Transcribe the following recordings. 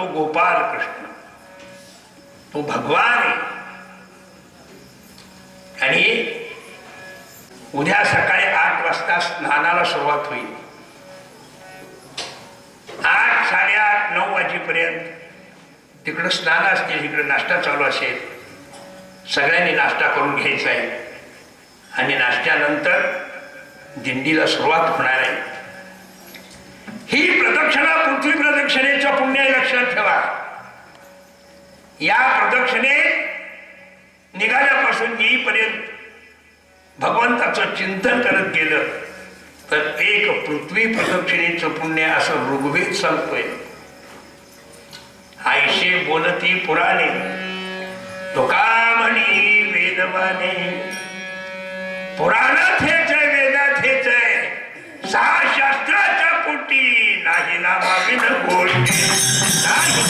तो गोपाल कृष्ण, तो भगवान आहे. आणि उद्या सकाळी 8 वाजता स्नानाला सुरुवात होईल. 8, 8:30, 9 वाजेपर्यंत तिकडं स्नान असतील, इकडे नाश्ता चालू असेल. सगळ्यांनी नाश्ता करून घ्यायचा आहे आणि नाश्त्यानंतर दिंडीला सुरुवात होणार आहे. ही प्रदक्षिणा पृथ्वी प्रदक्षिणेचं पुण्य लक्षात ठेवा. या प्रदक्षिणेत निघाल्यापासून येईपर्यंत भगवंताचं चिंतन करत गेलं तर एक पृथ्वी प्रदक्षिणेचं पुण्य असं ऋग्वेद सांगतोय. आयशे बोलती पुराणे तुका म्हणी वेदवाने, पुराणात हेच आहे, वेदात हेच आहे. 6 शास्त्राच्या पोटी नाही नामाविन गोष्टी, नाही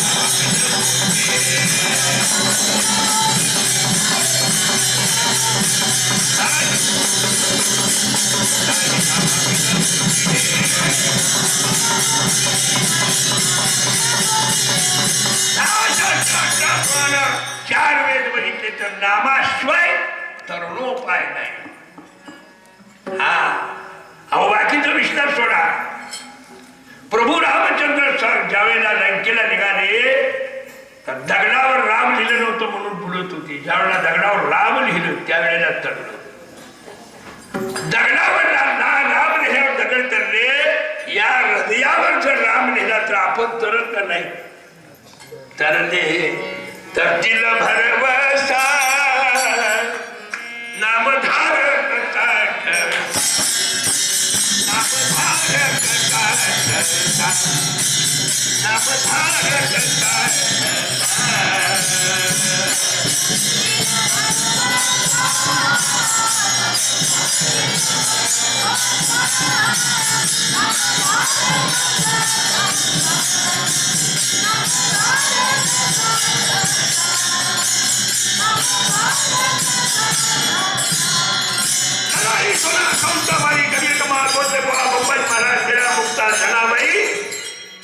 चार वेद बघितले तर नामाशिवाय तरुणोपाय नाही. हा अहो बाकीचा विस्तार सोडा. प्रभू रामचंद्र ज्यावेळेला लंकेला निघाले तर दगडावर राम लिहिलं नव्हतं म्हणून बोलत होती. ज्यावेळेला दगडावर राम लिहिलं त्यावेळेला तरलं. दगडावर राम लिहिल्यावर दगड तरले. या हृदयावर जर राम लिहिला तर आपण तरत का नाही? तरले तरतील भरवसा नामधारक काठ, नामधारक काठ, नामधारक काठ.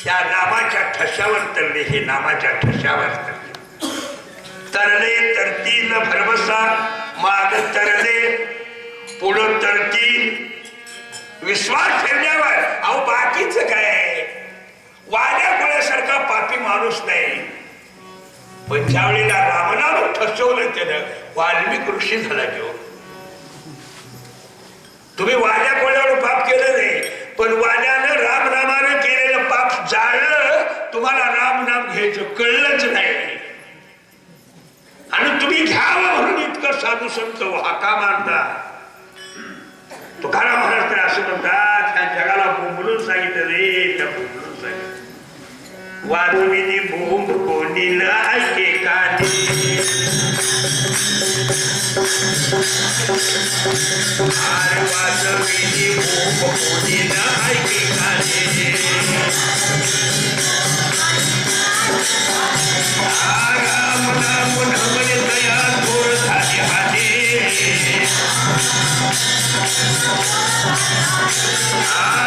त्या नामाच्या ठशावर तरले. हे नामाच्या ठशावर तरले. तरले तरतील भरवसा, माग तरले पुढं तरतील विश्वास ठेवण्यावर. अहो बाकीच काय वाड्या गोळ्यासारखा पापी माणूस नाही. पण ज्या वेळेला रामनाम ठसवलं त्यानं वाल्मिक ऋषी झाला घेऊन. तुम्ही वाड्या गोळ्यावर पाप केलं नाही, पण वाड्यानं रामनामानं केलेलं पाप जाळलं. तुम्हाला रामनाम घ्यायचं कळलंच नाही आणि तुम्ही घ्यावं म्हणून इतकं साधू संत हाका मारता. तुकाराम महाराज तर असं म्हणतात, ह्या जगाला बोंबलून सांगितलं रे, त्या बोंबलून सांगितलं. वाजविनी बोंब कोणी न ऐके कानी, अरे वाजविनी बोंब कोणी न ऐके कानी, राम नाम म्हणे दया थोर झाली हाती,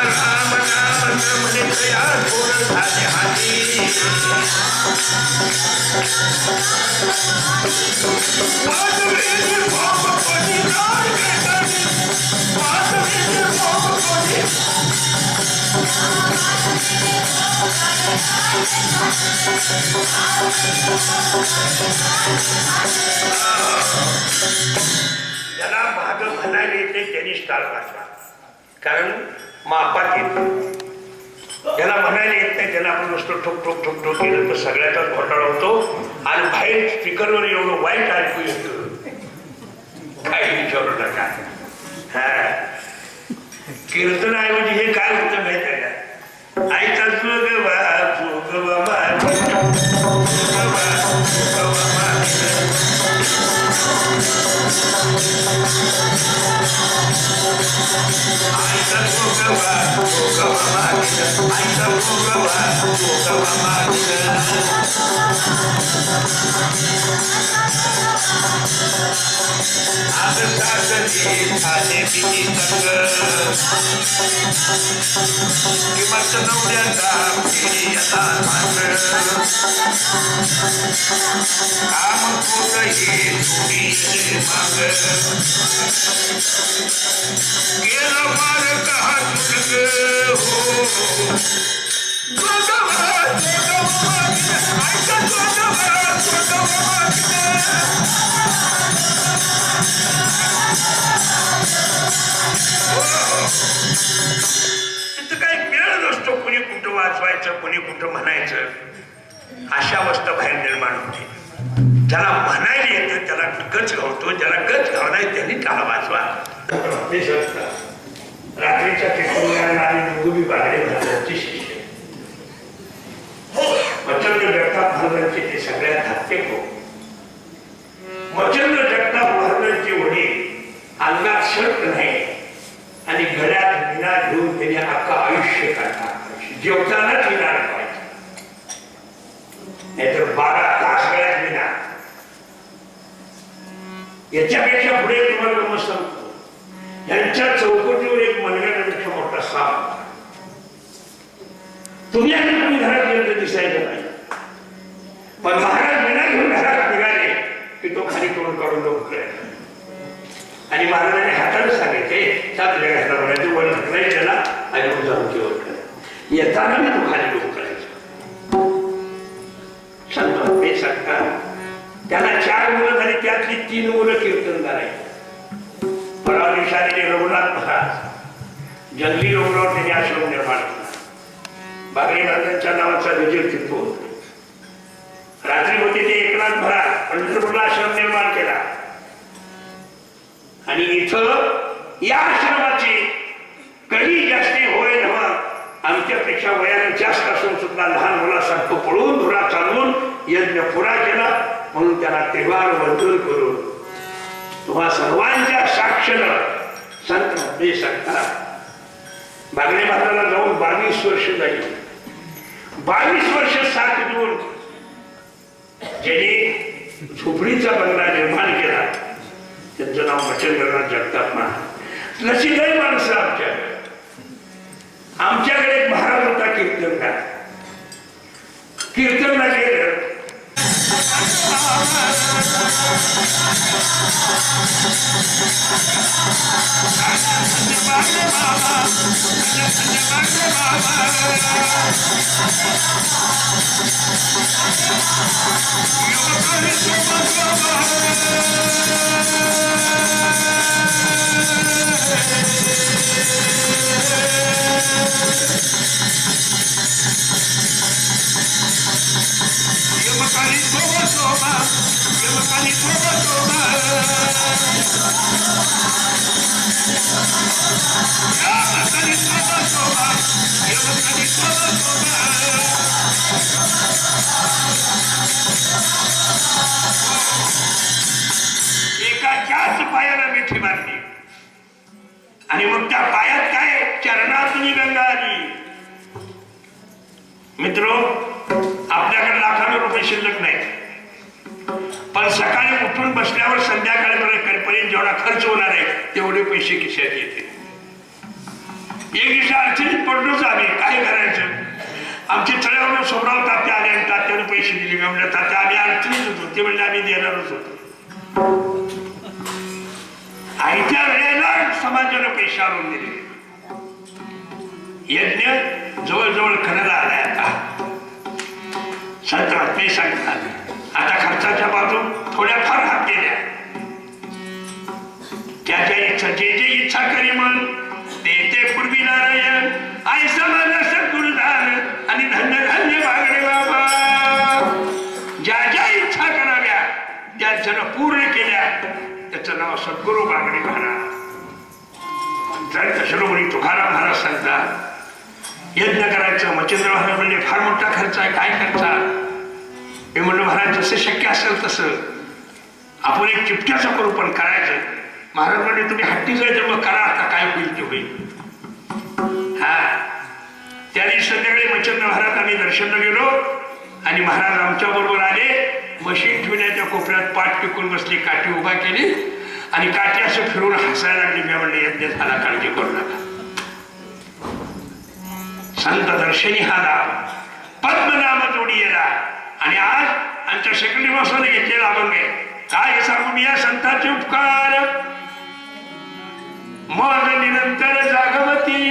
राम नाम म्हणे दया थोर झाली हाती. ज्याला माग म्हणायला येते त्यांनी स्टार वाचला, कारण मापात येत. ज्याला म्हणायला येत नाही त्याला आपण नुसतं ठोक ठोक ठोक ठोक केलं तर सगळ्याचाच घोटाळा होतो आणि बाहेर स्पीकरवर एवढं वाईट ऐकू येतं काही विचारू नका. कीर्तनाऐवजी हे काय होतं माहिती आहे का? आईचा आईचा तिथं काही मिळत नसतो. कोणी कुठं वाचवायचं, कोणी कुठं म्हणायचं, अशा अवस्था बाहेर निर्माण होते. ज्याला म्हणायला येतं त्याला गच गावतो, ज्याला गच गावणार त्यांनी त्याला वाचवा. रात्रीच्या टिकवण्याला आणि निगुबी बागडे महाराजांचे शिष्य मच्छंद्र जगताप महाराजांचे ते सगळ्यात धाकटे भाऊ. मच्छंद्र जगताप महाराजांचे वडील अंगात शर्ट नाही आणि गळ्यात विना घेऊन त्यांनी अख्खा आयुष्य काढतात. जेवतानाच विना ठेवायचं, नाहीतर 12 तास गळ्यात विना. याच्यापेक्षा पुढे तुम्हाला मग सांगतो, यांच्या चौकटीवर एक मनगटापेक्षा मोठा साप होता. तुम्ही घरात गेलं तर दिसायचं नाही, पण महाराज विना घेऊन घरात निघाले की तो खाली तोंड काढून करायचा. आणि महाराजांनी हाताने सांगितले त्या तुझ्या घराला म्हणायचं वर ढकलाय त्याला आणि मग जाऊन केवळ करायचं. येताना मी तो खाली लोक करायचा. संत हे सांगतात त्याला 4 मुलं झाली, त्यातली 3 मुलं कीर्तनदार आहेत. पराविशाने रघुनाथ महाराज जंगली डोंगरावर त्यांनी आश्रम निर्माण केला. बागडी महाराजांच्या नावाचा विजय तिथं होता. रात्री होते ते एकनाथ महाराज पंढरपूरला आश्रम निर्माण केला. आणि इथं या आश्रमाची कधी जास्ती होय नव्हा, आमच्यापेक्षा वयाने जास्त असून सुद्धा लहान मुलासारखं पळून धुरा चालवून यज्ञ पुरा केला. म्हणून त्याला त्रिवार वंदन करून तुम्हा सर्वांच्या साक्षीनं संत मध्ये सांगतात. बागडे महाराजाला जाऊन 22 वर्ष झाली. 22 वर्ष साथ देऊन ज्यांनी झोपडीचा बंगला निर्माण केला त्यांचं नाव मच्छंद्रनाथ जगताप महाराज. लसीदाई माणसं आमच्याकडे एक महाराज होता कीर्तनकार. कीर्तनला गेलं एकाच्याच पायाला मिठी मारली आणि मग त्या पायात काय चरणातून गंगा आली. मित्रो, आपल्याकडे लाखानो रुपये शिल्लक नाही, पण सकाळी उठून बसल्यावर संध्याकाळपर्यंत जेवढा खर्च होणार आहे तेवढे पैसे खिशात येते. एक दिवशी अडचणीत पडलोच आम्ही, काय करायचं. आमचे तळ्यावरून सोमराव तात्या आले आणि तात्याने पैसे दिले. म्हणलं तात्या आम्ही अडचणीत होतो. ते म्हणजे आम्ही देणारच होतो. आयत्या वेळेला समाजाने पैसे आणून दिले. यज्ञ जवळजवळ खरं आलाय. आता संत ते सांगतात आता खर्चाच्या बाजून थोड्याफार हात केल्या. त्याच्या इच्छा जे जे इच्छा करी म्हण ते ते पूर्वी नारायण आई समाजा सद्गुरुदान आणि धन्य धन्य बागडे बाबा. ज्या ज्या इच्छा कराव्या त्या जण पूर्ण केल्या. त्याचं नाव सद्गुरु बागडे महाराज. जर कशरोमणी तुकाराम महाराज सांगतात यज्ञ करायचं. मच्छिंद्र महाराज म्हणजे फार मोठा खर्च आहे, काय खर्च. मी म्हणलं महाराज जसं शक्य असेल तसं आपण एक चिपट्याचं करू, पण करायचं. महाराज म्हणजे तुम्ही हट्टी जायचं मग करा, आता काय होईल ते होईल. हा प्रसन्न महाराज आम्ही दर्शनला गेलो आणि महाराज आमच्या बरोबर आले. मशीन ठेवण्याच्या कोपऱ्यात पाठ टिकून बसली, काठी उभा केली आणि काठी असं फिरून हसायला लागली. मी म्हणले यज्ञ झाला, काळजी करू नका. संत दर्शनी हा लाभ, पद्मनाम जोडी येला. आणि आज आमच्या शेकडे माणसाने घेतलेला अभंग आहे. काय सांगून या संतांचे उपकार, मग निरंतर जागवती.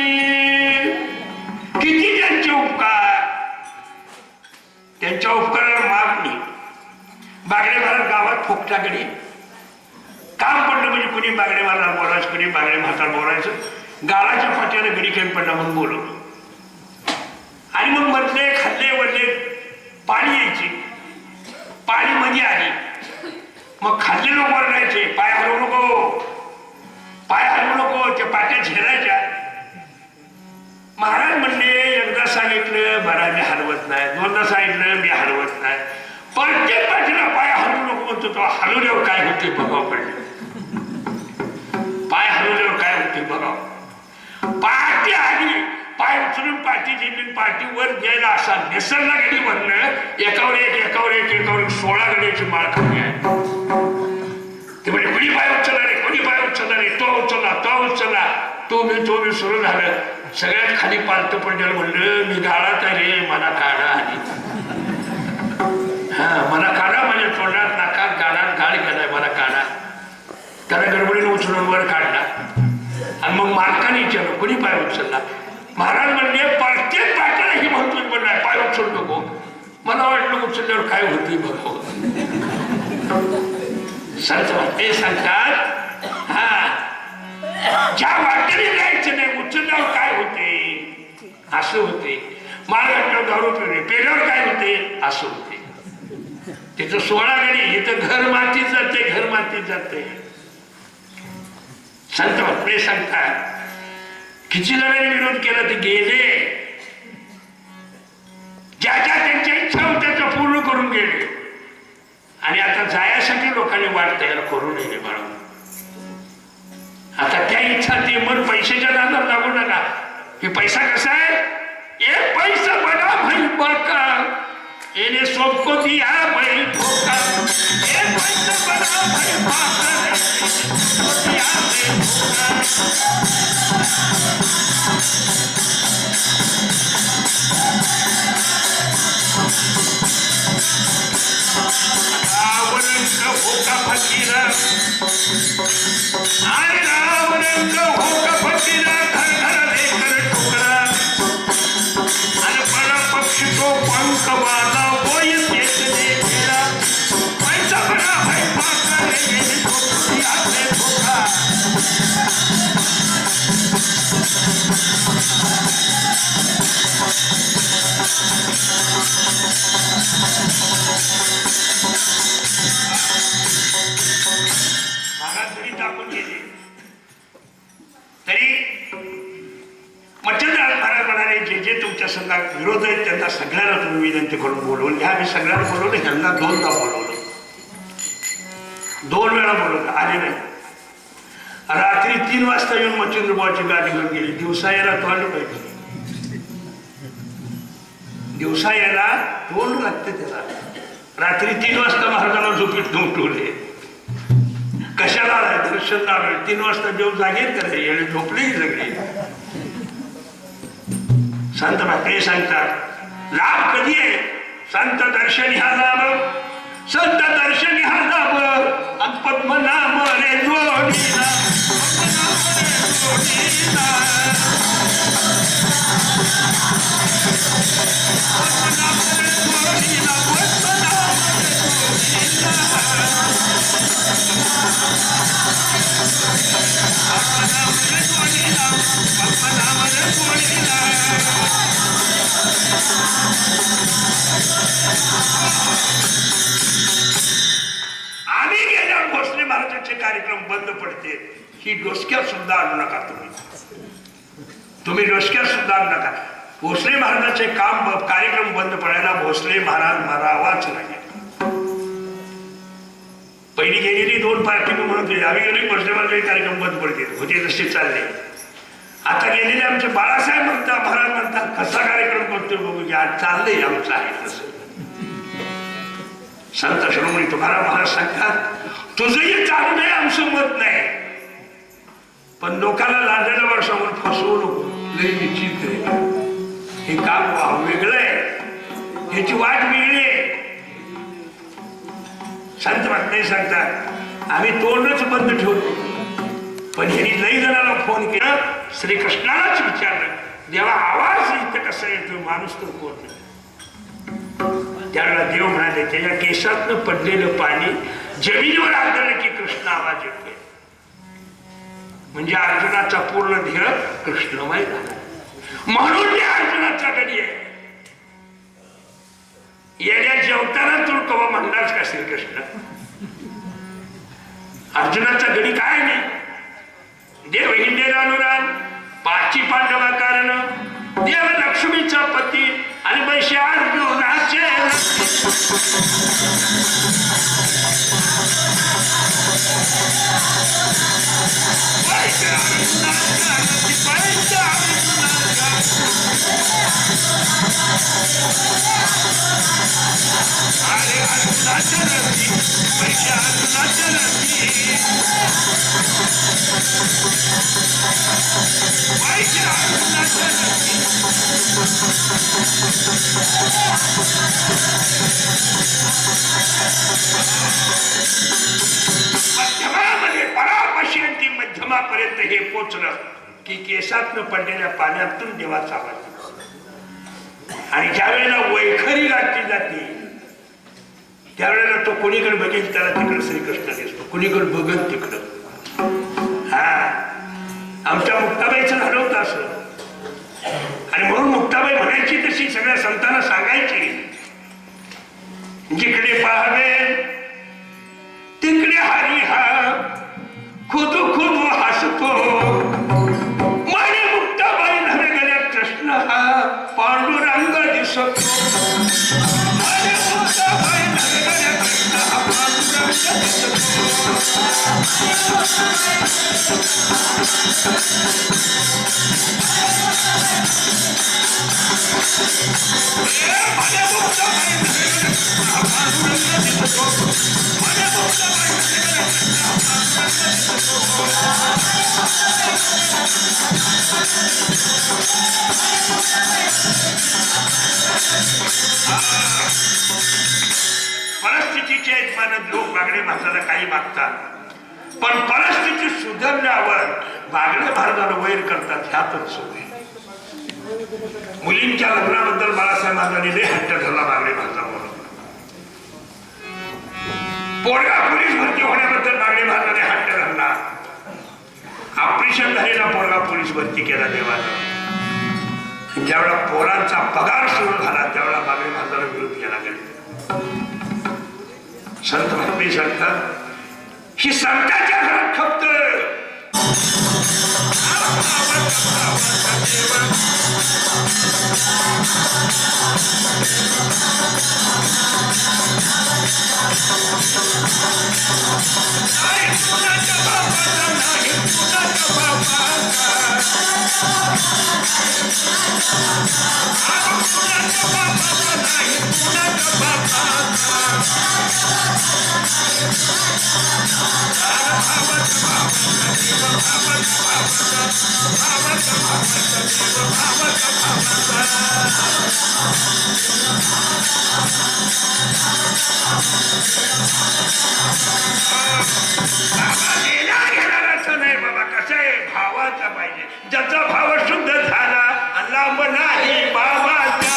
किती त्यांचे उपकार, त्यांच्या उपकारावर मागणी. बागडे महाराज गावात फोकटाकडे काम पडलं म्हणजे कुणी बागडे महाराज बोलायचं, कुणी बागडे म्हातार बोलायचं. गाळाच्या फाट्याने गडी कमी पडला म्हणून बोलवलं. आणि मग मधले खाल्ले वडले पाणी यायचे, पाणी मध्ये आली. मग खाल्ले लोक वरडायचे, पाय हलवू नको, पाय हलवू नको. त्या पाट्या झेलायच्या. महाराज म्हणले एकदा सांगितलं बरं मी हलवत नाही, दोनदा सांगितलं मी हलवत नाही, प्रत्येक पाठीला पाय हलवू नको म्हणतो. तो हलवल्यावर काय होते बघावं पडले. पाय हलवल्यावर काय होते बघावं. पाठी आली, पाय उचलून पाठी झेलून पाठी वर द्यायला असा निसरला गडी भरणं. एकावर एक एकावर एक एकावर 16 गड्याची माळ खाली आहे. ते म्हणजे कोणी पाय उचलला रे, कोणी पाय उचलला रे, तो उचलला, तो उचलला, तो मी सुरू झालं. सगळ्यात खाली पालत पडलेलं म्हणलं मी गाळात आहे रे, मला काढा. आली हा मला काढा, माझ्या तोंडात नाकात गाळात गाळ गेलाय, मला काढा. त्याला गडबडीने उचलून वर काढला आणि मग मालकाने विचारलं कोणी पाय उचलला. महाराज म्हणले प्रत्येक पाठीला ही म्हणतोय पण नाही, पाय उचलू नको. मला वाटलं उचलल्यावर काय होते बघ. संत ते सांगतात हा ज्या वाटेने जायचं नाही, उचलल्यावर काय होते असं होते. माळघाटावर दारू पिणे पेल्यावर काय होते असं होते. तिथं 16 गडी, इथं घर मातीत जाते, घर मातीत जाते. संत ते सांगतात किती जणांनी विरोध केला ते गेले. ज्या ज्या त्यांच्या इच्छा होत्या त्या पूर्ण करून गेले. आणि आता जायसाठी लोकांनी वाट तयार करू नये बाळा. आता त्या इच्छा ते मन पैशाच्या नादात लागू नका. हे पैसा कसा आहे, एक पैसा बना भाई बड़का, येणे सबको दिया भाई धोखा. एक पैसा बना भाई बड़का, दिया भाई धोखा. होका फकीरा आणि रावरंग होका फकीरा, घर घर लेकर ठोकरा. आणि बडा पक्षी तो पंख वाला बोय देखने तेरा. पैसा बडा भाई पाका रे, आपले धोखा. टाकून गेले तरी मच्छिंद्रनाथ महाराज म्हणाले जे जे तुमच्या संघात विरोध आहेत त्यांना सगळ्यांना तुम्ही विनंती करून बोलवून घ्या. मी सगळ्यांना बोलवलं, ह्यांना 2दा बोलवलं, 2 वेळा बोलवलं, आले नाही. रात्री 3 वाजता येऊन मच्छिंद्रबाची गाडी घेऊन गेली. दिवसा यायला तोंड पाहिजे, दिवसा यायला तोंड लागते त्याला. रात्री 3 वाजता महाराजांना झोपीत उठवले. कशाला आलाय, दर्शन आलोय. 3 वाजता देव जागेल करे आणि झोपले सगळे. संत ते सांगतात लाभ कधी आहे, संत दर्शन ह्या लाभ, संत दर्शन ह्या लाभ. आणि पद्मनाम रे जोडीला, आम्ही गेल्यावर भोसले महाराजांचे कार्यक्रम बंद पडते. ही डोसक्यात सुद्धा आणू नका तुम्ही डोसक्यात सुद्धा आणू नका. भोसले महाराजांचे कार्यक्रम बंद पडायला भोसले महाराज मारावाच लागेल. पहिली गेलेली 2 पार्टी म्हणून आम्ही गेली भोसले महाराजांचे कार्यक्रम बंद पडतील होते, जसे चालले. आता गेलेल्या आमचे बाळासाहेब म्हणतात, महाराज म्हणतात कसा कार्यक्रम करतोय बघू की आज चाललंय आमचं आहे तसं. संत शिरोमणी तुकाराम महाराज सांगतात तुझंही चालू नाही आमचं मत नाही, पण लोकांना लाजलेल्या वर्षावर फसवू नको, लय निश्चित आहे हे काम वेगळं आहे, ह्याची वाट वेगळी आहे. संत महात्मे सांगतात आम्ही तोंडच बंद ठेवतो, पण ह्यांनी लई जणांना फोन केला, श्रीकृष्णालाच विचारलं देवा आवाज इथं कसा येतो, माणूस तर कोण नाही. त्यावेळेला देव म्हणाले त्याच्या केसातनं पडलेलं पाणी जमिनीवर आदळलं की कृष्ण आवाज येतोय. म्हणजे अर्जुनाचा पूर्ण ध्येय कृष्णमय झाला, म्हणून ते अर्जुनाचा गडी आहे. येण्या जेवताना तू कवा म्हणलास का श्रीकृष्ण? अर्जुनाचा गडी काय नाही, देव हिंदेर अनुराग, पाची पांडवा कारण, देव लक्ष्मीचा पती आणि पैसे अर्जुनाचे. अरे अर्जुनाच्या नदी, पैसे अर्जुनाच्या नदी, पैसे अर्जुनाच्या नदी. मध्यमामध्ये परापश्यंती मध्यमापर्यंत हे पोचलं की केसातनं पडलेल्या पाण्यातून देवाचा आवाज. आणि ज्या वेळेला वैखरी गाठली जाते त्यावेळेला तो कोणीकडे बघेल त्याला तिकडे श्रीकृष्ण दिसतो, कोणीकडे बघत तिकडं. हा आमच्या मुक्ताबाईचं झालं होतं असं, आणि म्हणून मुक्ताबाई म्हणायची तशी सगळ्या संतांना सांगायची, जिकडे पाहावे तिकडे हरी हा खुद खुद हसतो, माझे मुक्ताबाई नव्हे गेल्या कृष्ण हा पांडुरंग दिसतो. माझे मुक्ताबाई नव्हे गेल्या कृष्ण हा पांडुरंग दिसतो. माझे मुक्ताबाई नव्हे गेल्या कृष्ण हा पांडुरंग दिसतो. माझे मुक्ताबाई नव्हे गेल्या कृष्ण हा पांडुरंग परिस्थितीचे यजमान लोक बागडे महाराजाला काही मागतात, पण परिस्थिती सुधारल्यावर बागडे महाराजाला वैर करतात. ह्यातच सोय. मुलींच्या लग्नाबद्दल बाळासाहेब महाराजांनी लय हट्ट धरला बागडे महाराजांवर. पोरगा पोलीस भरती होण्याबद्दल बागडे महाराजांनी हट्ट धरला. ऑपरेशन झालेला पोरगा पोलीस भरती केला देवाला. ज्यावेळा पोरांचा पगार सुरू झाला त्यावेळा बागडे महाराजांना विरोध केला गेला. संत महात्मे सांगतात ही संतांच्या घरात खपत. नाही बाबा, कसं आहे भावाचा पाहिजे, ज्याचा भाव शुद्ध झाला लांब नाही बाबाचा.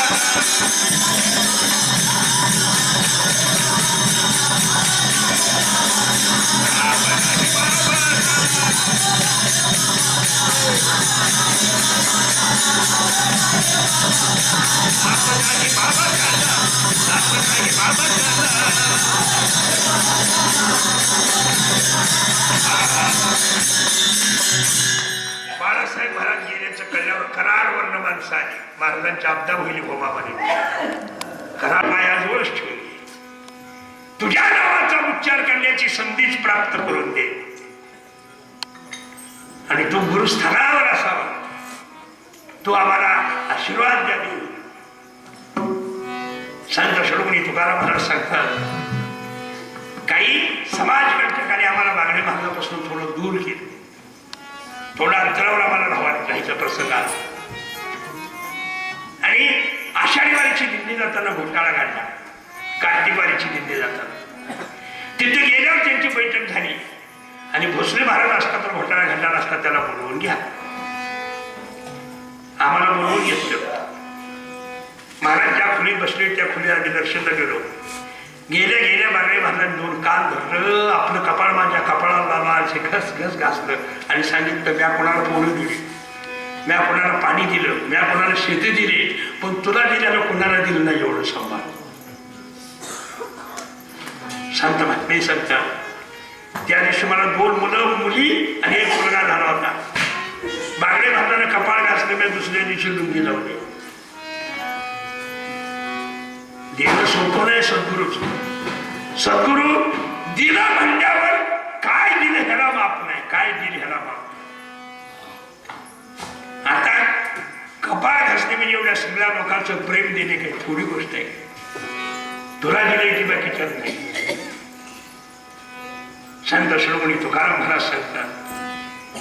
बाळासाहेब महाराज गेल्याचं कळल्यावर करार वर्ण माणसाने महाराजांच्या आपदा होईल होमामध्ये करार मायाजवळच ठेवली. तुझ्या नावाचा उच्चार करण्याची संधीच प्राप्त करून दे आणि तो गुरुस्थानावर असावा. तू आम्हाला आशीर्वाद द्यावी. संत शिरोमणी तुकाराम महाराज सांगतात, काही समाजकंटकाने आम्हाला बागडे महाराजापासून थोडं दूर केलं, थोडा अंतरावर आम्हाला राहायचा प्रसंग आला आणि आषाढी वारीची दिंडी जाताना घोटाळा घडला. कार्तिक वारीची दिंडी जाताना तिथे गेल्यावर त्यांची बैठक झाली आणि भोसले महाराज असता तर घोटाळा घडला नसता, त्याला बोलवून घ्या. आम्हाला बोलवून घेतलं. महाराज ज्या खोलीत बसले त्या खोलीत आम्ही दर्शनला गेलो. गेल्या गेल्या बागडे महाराजांनी 2 कान धरलं, आपलं कपाळ माझ्या कपाळाला लावलं, घस घस घासलं आणि सांगितलं, म्या कोणाला पोळी दिली, म्या कोणाला पाणी दिलं, म्या कोणाला शेती दिली, पण तुला दिल्यानं कोणाला दिलं नाही एवढं सांभाळ. संत महात्मे सांगतात, त्या दिवशी मला 2 मुलं मुली आणि 1 मुलगा झाला होता. बागडे महाराजांना कपाळ घासले, मी दुसऱ्या दिवशी लुंगी लावली. देव सोपं नाही सद्गुरूच. सद्गुरु दिला म्हणल्यावर काय दिलं ह्याला माप नाही, काय दिलं ह्याला माप. आता कपाळ घासणे म्हणजे एवढ्या सगळ्या लोकांचं प्रेम देणे काही थोडी गोष्ट आहे. तुला दिलंय की बाकीच्या नाही. संत शिरोमणी तुकाराम महाराज सांगतात,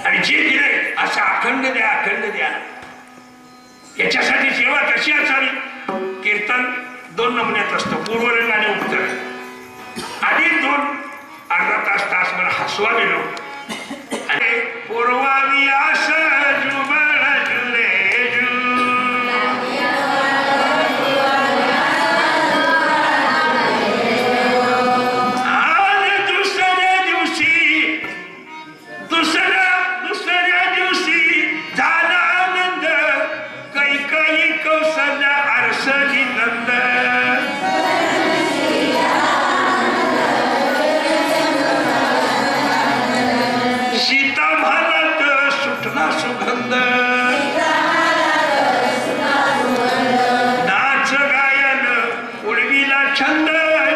आणि जे दिलंय असं अखंड द्या, अखंड द्या. याच्यासाठी सेवा कशी असावी? कीर्तन 2 नमुन्यात असतं, पूर्वरंग आणि उत्तर. आधी 2 अर्धा तास मला हसवा गेलो आणि पूर्वावी आस जुबळ जुले जु. आज दुसऱ्या दिवशी झाला आनंद, कैकई कौशल्य आरसली नंद. सीता म्हणत सुटला सुगंध, नाच गायन उडविला छंद,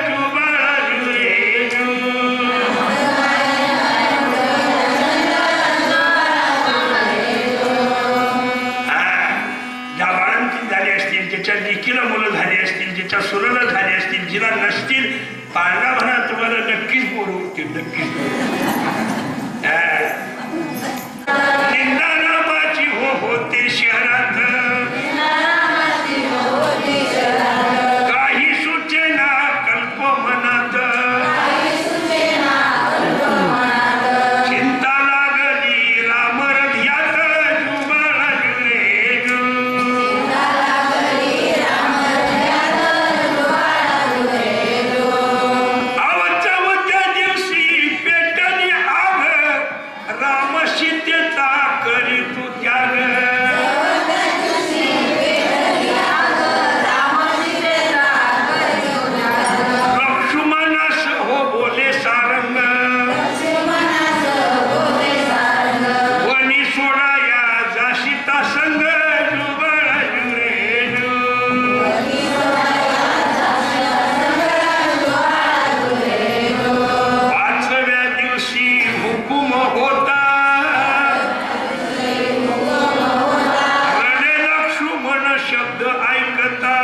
जुबळ जुरे जु. ज्या बाळांची झाली असतील, ज्याच्या लेकीला मुलं झाली असतील, ज्याच्या सुरला झाली असतील, जिला नसतील, पाळणा म्हणा तुम्हाला नक्कीच बोलवतील, नक्कीच. निंदानामाची होते शहरात, काही सुचेना कल्प मनात, चिंता लागली राम हृदयात, जुबळ जुरे जु. आवच्या दिवशी पेटली आग, राम सीतेचा करी तू त्याग. लक्ष्मणास हो बोले सारंग, वनी सोडाया जा सीता संग, जुबळ जुरे जु. 5व्या दिवशी हुकुम होता, रणे लक्ष्मण शब्द ऐकता,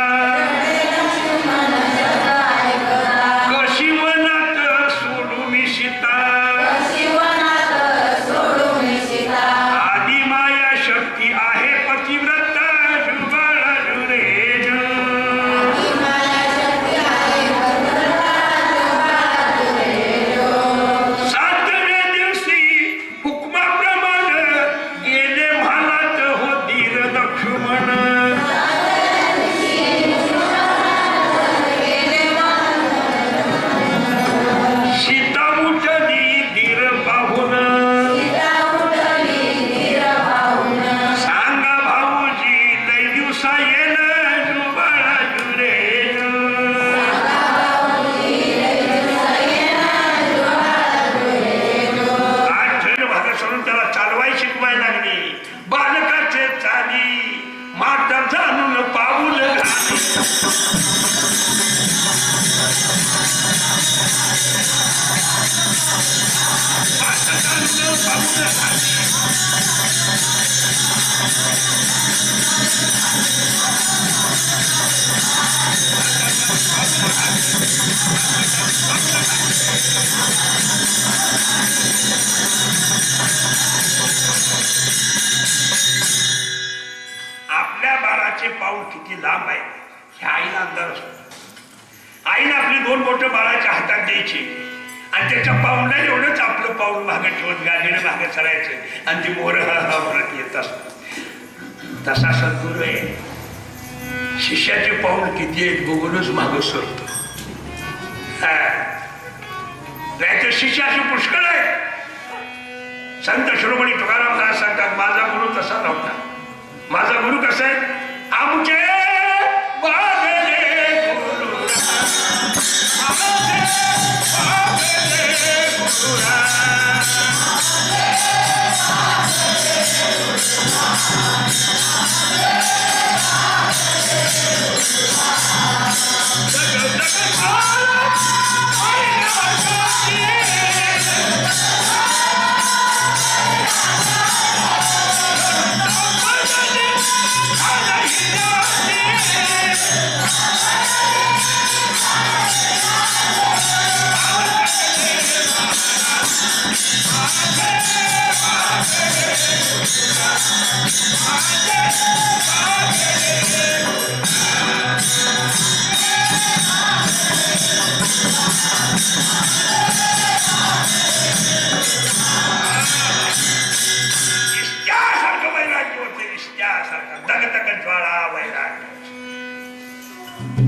कशी वनात सोडून सीता, आदि माया शक्ती आहे पतिव्रत, जुबळ जुरे जु. 7व्या दिवशी हुकमाप्रमाणे गेले महालात हो धीर लक्ष्मण, सीता उठली धीर पाहून, सांगा भाऊजी लय दिवसा येण, जुबळ जुरे जु. आठवण भाग सोडून त्याला चालवाई शिकवायला लागली. बालकाचे चाली माता जाणून पाऊल घाली. माता जाणून पाऊल घाली. बाळाचे पाऊल किती लांब आहे ह्या आईला अंदाज असतो. आईने आपली 2 बोटं बाळाच्या हातात द्यायची आणि त्याच्या पाऊलला एवढंच आपलं पाऊल मागे ठेवत गाडीने मागे चढायचं आणि ती मोर म्हणत येत असत. तसा सद्गुरू आहे. शिष्याचे पाऊल किती आहेत बघूनच मागे सरतो. नाहीतर शिष्याचे पुष्कळ आहे. संत शिरोमणी तुकाराम महाराज सांगतात माझा गुरु तसा नव्हता. माझा गुरु कसा आहे आमचे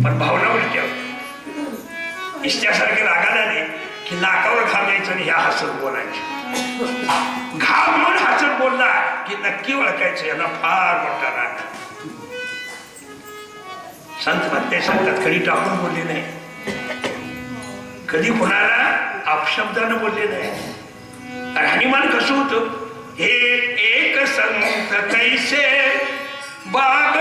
पण भावना उलटी होती. इष्टासारखे रागाला नाही की नाकावर घाम यायचं आणि ह्या हसत बोलायचे. घाम म्हणून हसत बोलला की नक्की ओळखायचं याला फार मोठा राग. संत म्हणते सांगतात कधी टाकून बोलले नाही, कधी कोणाला अपशब्दानं बोलले नाही. राहणीमान कसं होतं हे एक संत कैसे बाग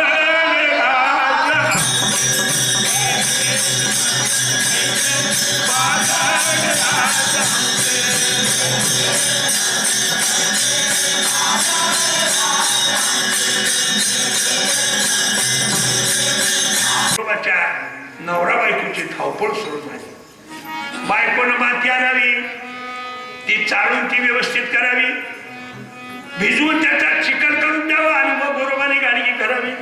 नवरा बायकोची धावपळ सुरू झाली. बायकोनं माती आणावी, ती चाळून ती व्यवस्थित करावी, भिजवून त्याचा चिकन करून द्यावा आणि मग गोरोबाने गाडगी करावी.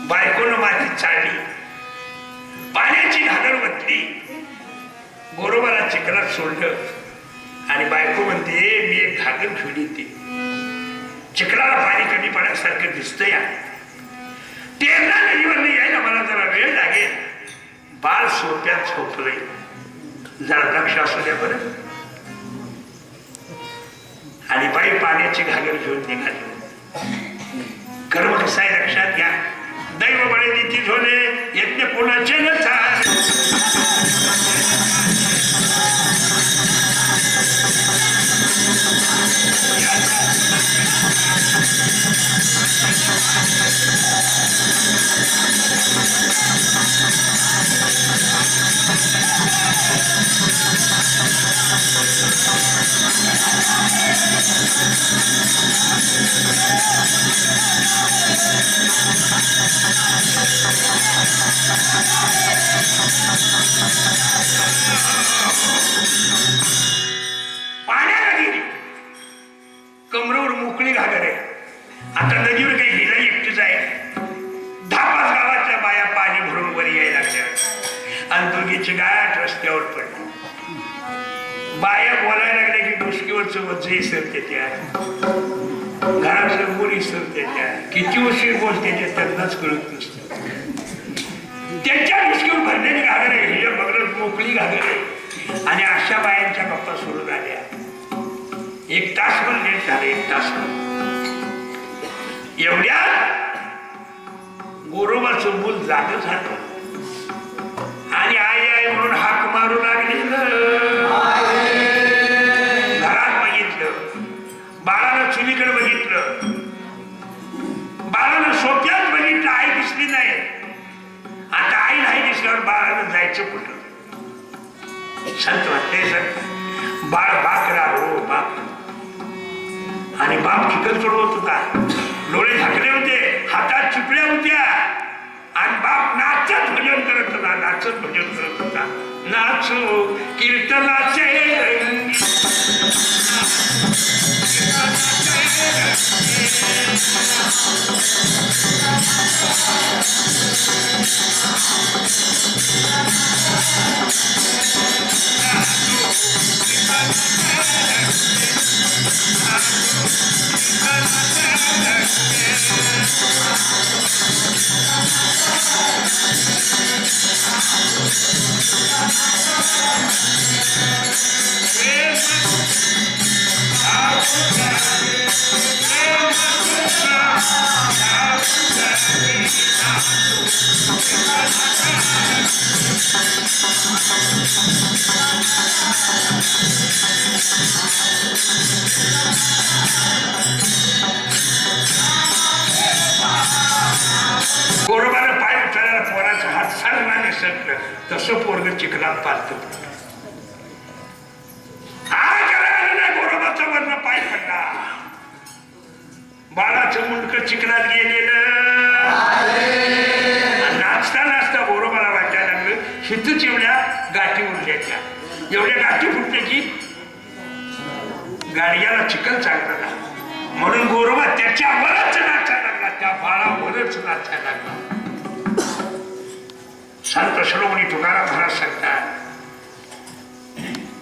बायकोनं माती चाळली, पाण्याची घागर वतली, गोरोबाला चिखलात सोडलं आणि बायको म्हणते मी एक घागर ठेवली ती चिखलाला पाणी कमी पडण्यासारखं दिसतंय. तेरला नदीवर यायला मला जरा वेळ लागेल. बाळ सोप्यात झोपलंय, जरा लक्ष असू द्या बरं. आणि बाई पाण्याची घागर घेऊन निघाली. कर्म कसं आहे लक्षात घ्या. दैव बळे तिथी झोले यज्ञ कोणाचे न पाण्याला गेली. कमरेवर मोकळी घागर आहे. आता नदीवर काही हिला एकटीच आहे. 10-5 गावातल्या बाया पाणी भरून वर यायला लागल्या आणि दोघीची गाठ रस्त्यावर पडली. बाया बोलायला लागल्या की डोसकीवरचं वज्ज इसरते त्या, घरातलं मूल इसरते त्या, किती उशीर बोलते ते त्यांनाच कळत नसतं. त्यांच्या डोसकीवर भरलेली घागर आहे, हिच्या बघत मोकळी घागर आहे. आणि अशा बायांच्या गप्पा सुरू झाल्या. 1 तासभर लेट झाले. 1 तासभर एवढ्या गोरोबाचं मूल जाग झालं आणि आई आई म्हणून हाक मारू लागली. घरात बघितलं, बाळानं चुलीकडे बघितलं, बाळानं सोप्यात बघितलं, आई दिसली नाही. आता आई नाही दिसल्यावर बाळानं जायचं कुठं. संत म्हणते संत बाळ बाकरा हो बाप. आणि बाप चिकन सोडवत होता, डोळे झाकले होते, हातात चिपळ्या होत्या आणि बाप नाचत भजन करत होता. नाचत भजन करत होता. नाचो कीर्तनाचे गोरोबाला पाय उचलायला पोराचा हात सांगणारे सटलं तसं पोरग चिखलात पालत गोरोबाचा वरनं पाय पडला बाळाचं मुंडक चिखलात गेलेलं नाचता नाचता गोरोबाला वाटायला लागलं हिथच एवढ्या गाठी उडल्याच्या एवढ्या गाठी फुटल्या की गाडग्याला चिखल चालला म्हणून गोरोबा त्याच्यावरच नाचायला लागला त्या बाळावरच नाचायला लागला संत शिरोमणी तुकाराम महाराज सांगतात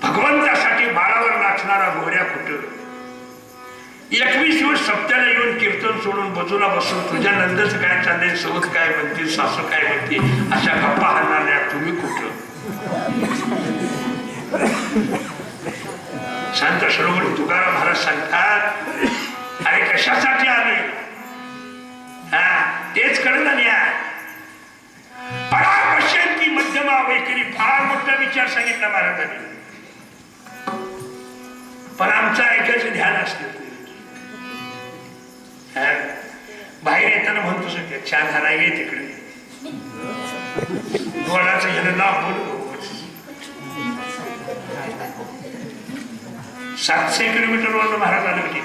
भगवंतासाठी बाळावर नाचणारा घोड्या कुठं 21 दिवस सप्त्याला येऊन कीर्तन सोडून बाजूला बसून तुझ्या नंदच काय चाललंय सवत काय म्हणते सासू काय म्हणते अशा गप्पा हाणणाऱ्या तुम्ही कुठं संत शिरोमणी तुकाराम महाराज सांगतात अरे कशासाठी आले तेच कळलं न्या परापश्यंती मध्यमा वैखरी फार मोठा विचार सांगितला महाराजांनी पण आमचं ऐकायचं ध्यान असते बाहेर येताना म्हणतो सगळं छान झाला ये तिकडे डोळाचं ह्याला नाव बोलू 700 किलोमीटरवर महाराज आले होते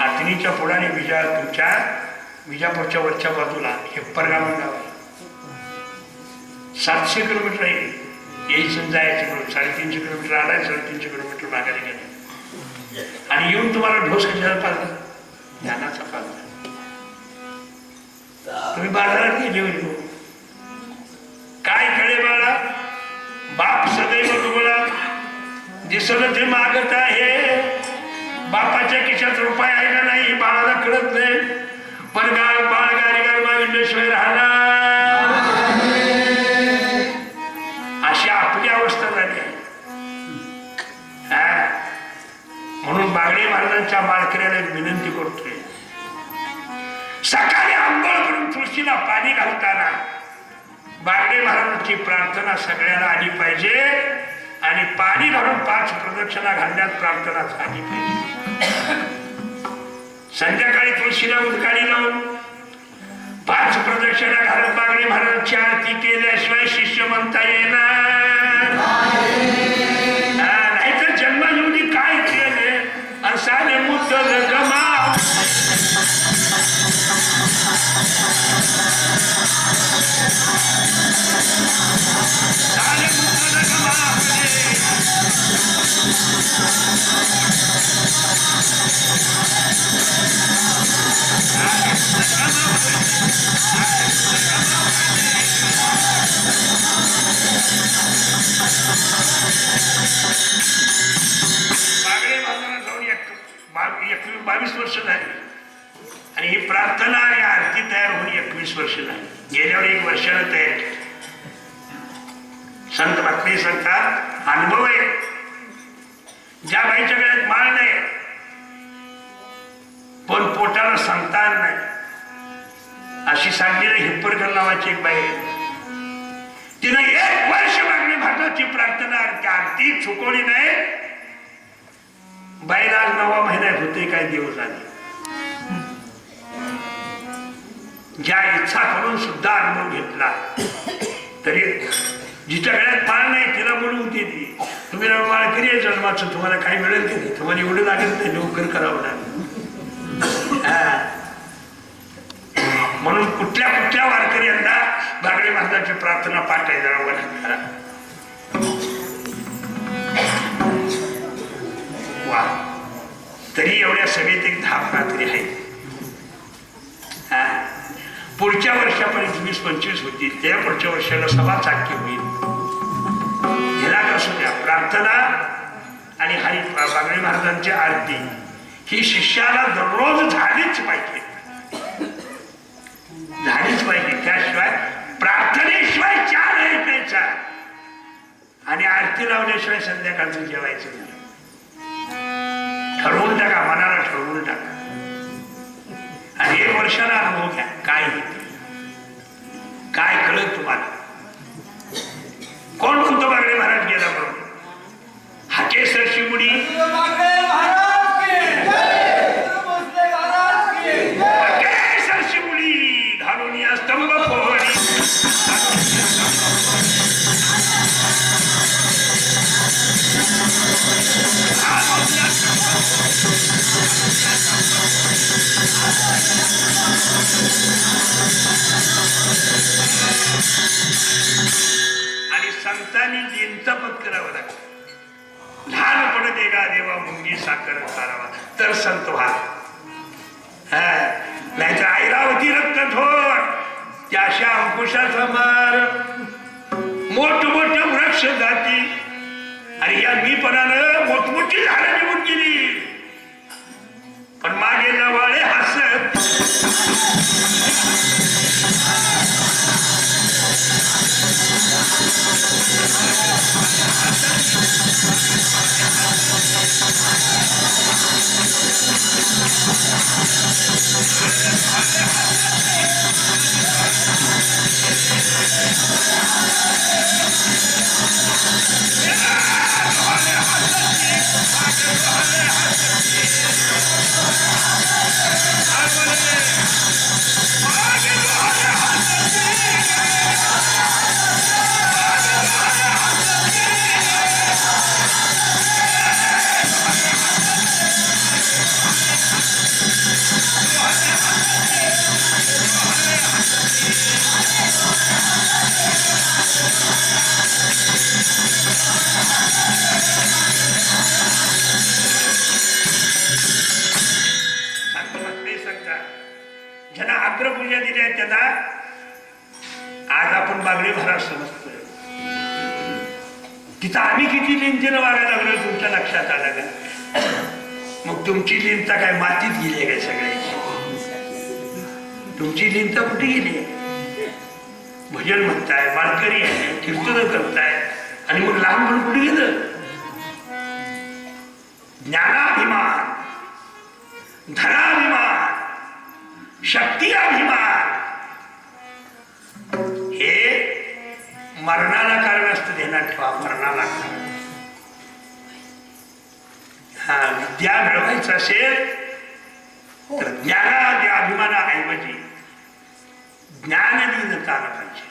आठणीच्या पुढाने विजापूरच्या वरच्या बाजूला हिप्परगाव गाव आहे 700 किलोमीटर आहे यायचं जायचं म्हणून 350 किलोमीटर आलाय 350 किलोमीटर मागायला गेले आणि येऊन तुम्हाला ढोस कशाला पाहिजे ध्यानाचा पाहिजे तुम्ही बाजारात गेले होते काय कळे बाळा बाप सदैव तुम्हाला दिसलं ते मागत आहे बापाच्या खिशात रुपये आहे का नाही बाळाला कळत नाही पण बाळ गाडीगाड मागितल्याशिवाय राहणार अशी आपली अवस्था झाली म्हणून बागडे महाराजांच्या माळकऱ्याला एक विनंती करतोय सकाळी आंघोळ करून तुळशीला पाणी घालताना बागडे महाराजांची प्रार्थना सगळ्याला आली पाहिजे आणि पाणी घालून 5 प्रदक्षिणा घालण्यात प्रार्थना झाली पाहिजे संध्याकाळी तुळशीला उदकाळी लावून 5 प्रदक्षिणा घालून बागडे महाराजांची आरती केल्याशिवाय शिष्य म्हणता येणार नाहीतर जन्मयोगी काय केले असाने मुद्दल गमा बागडे बाजारात जाऊन 22 वर्ष झाली आणि ही प्रार्थना आणि आरती तयार होऊन 21 वर्ष झाली गेल्यावर 1 वर्षानं तयार संत भक्ती सांगतात अनुभव आहे ज्या बाईच्या गळ्यात माळ नाही पण पोटाला संतान नाही अशी सांगलेली हिप्परकर नावाची एक बाई तिने 1 वर्ष बागडे महाराजांची प्रार्थना आरती चुकवली नाही बाईला आज 9वा महिन्यात होते काय दिवस आले ज्या इच्छा करून सुद्धा अनुभव घेतला तरी जिच्या गळ्यात पाळ नाही तिला बोलवून देते तुम्ही माळकरी आहे जन्माचं तुम्हाला काही मिळेल की नाही तुम्हाला एवढं लागत नाही नोकर करावं लागेल म्हणून कुठल्या वारकऱ्यांना बागडे महाराजांची प्रार्थना पाठ आहे जरा करा वा तरी एवढ्या सभेत एक 10 तरी आहे पुढच्या वर्षापर्यंत 20-25 होतील, त्या पुढच्या वर्षाला सभा चालकी होईल. ह्याला कसं द्या प्रार्थना आणि हरी बागडे महाराजांची आरती ही शिष्याला दररोज झालीच पाहिजे, झालीच पाहिजे. त्याशिवाय प्रार्थनेशिवाय चहा नाही प्यायचा आणि आरती लावल्याशिवाय संध्याकाळचं जेवायचं नाही. ठरवून टाका, मनाला ठरवून टाका आणि 1 वर्षाला अनुभव घ्या काय होते, काय कळत तुम्हाला. कोण म्हणतो बागडे महाराज गेला म्हणून? हाकेसरची मुडी हाकेसरची मुडी घालून या स्तंभ पोहणी आणि संतांनी जिंचा पत्करावं लागतं. लहानपण देगा देवा मुंगी साखर करावा तर संत व्हा. नाहीतर ऐरावती रक्त थोर त्याशा अंकुशाचा मार मोठमोठ्या वृक्ष जाती आणि या मीपणानं मोठमोठी झाडं निघून गेली पण मागे नवाळे हसत. ज्यांना अग्रपूजा दिली आहे त्यांना आज आपण बागडे महाराज समजतोय. तिथं आम्ही किती लिंतेनं वागायला लागलो तुमच्या लक्षात आलं का? मग तुमची लिंता काय मातीत गेली काय सगळ्याची? तुमची लिंता कुठे गेली? भजन म्हणताय, माळकरी आहे, कीर्तन करताय आणि मग लहानपण कुठे गेलं? ज्ञानाभिमान, धनाभिमान, शक्ती अभिमान हे मरणाला कारण असतं. ध्यानात ठेवा, मरणाला कारण. हा विद्या मिळवायचं असेल तर ज्ञाना अभिमानाऐवजी ज्ञानदीनता आलं पाहिजे.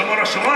समोरासमोर.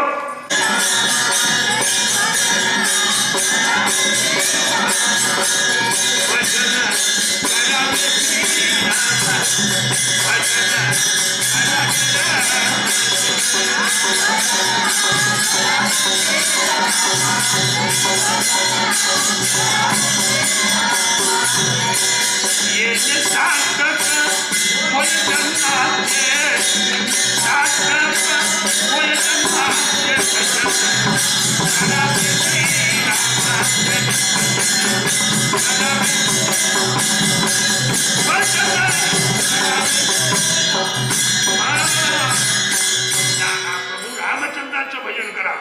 रामचंद्राचं भजन करा.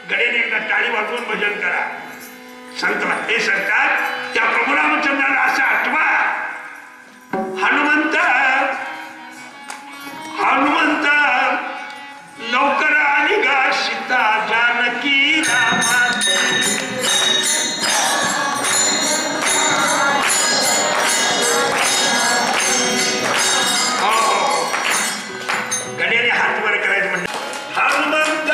गड्याने एकदा टाळी वाजवून भजन करा. संत हे सांगतात त्या प्रभू रामचंद्राला असं आठवा. हनुमंत हनुमंत लवकर आली गा सीता जानकी रामाची. गड्याने हात वर करायचं म्हणजे हनुमंत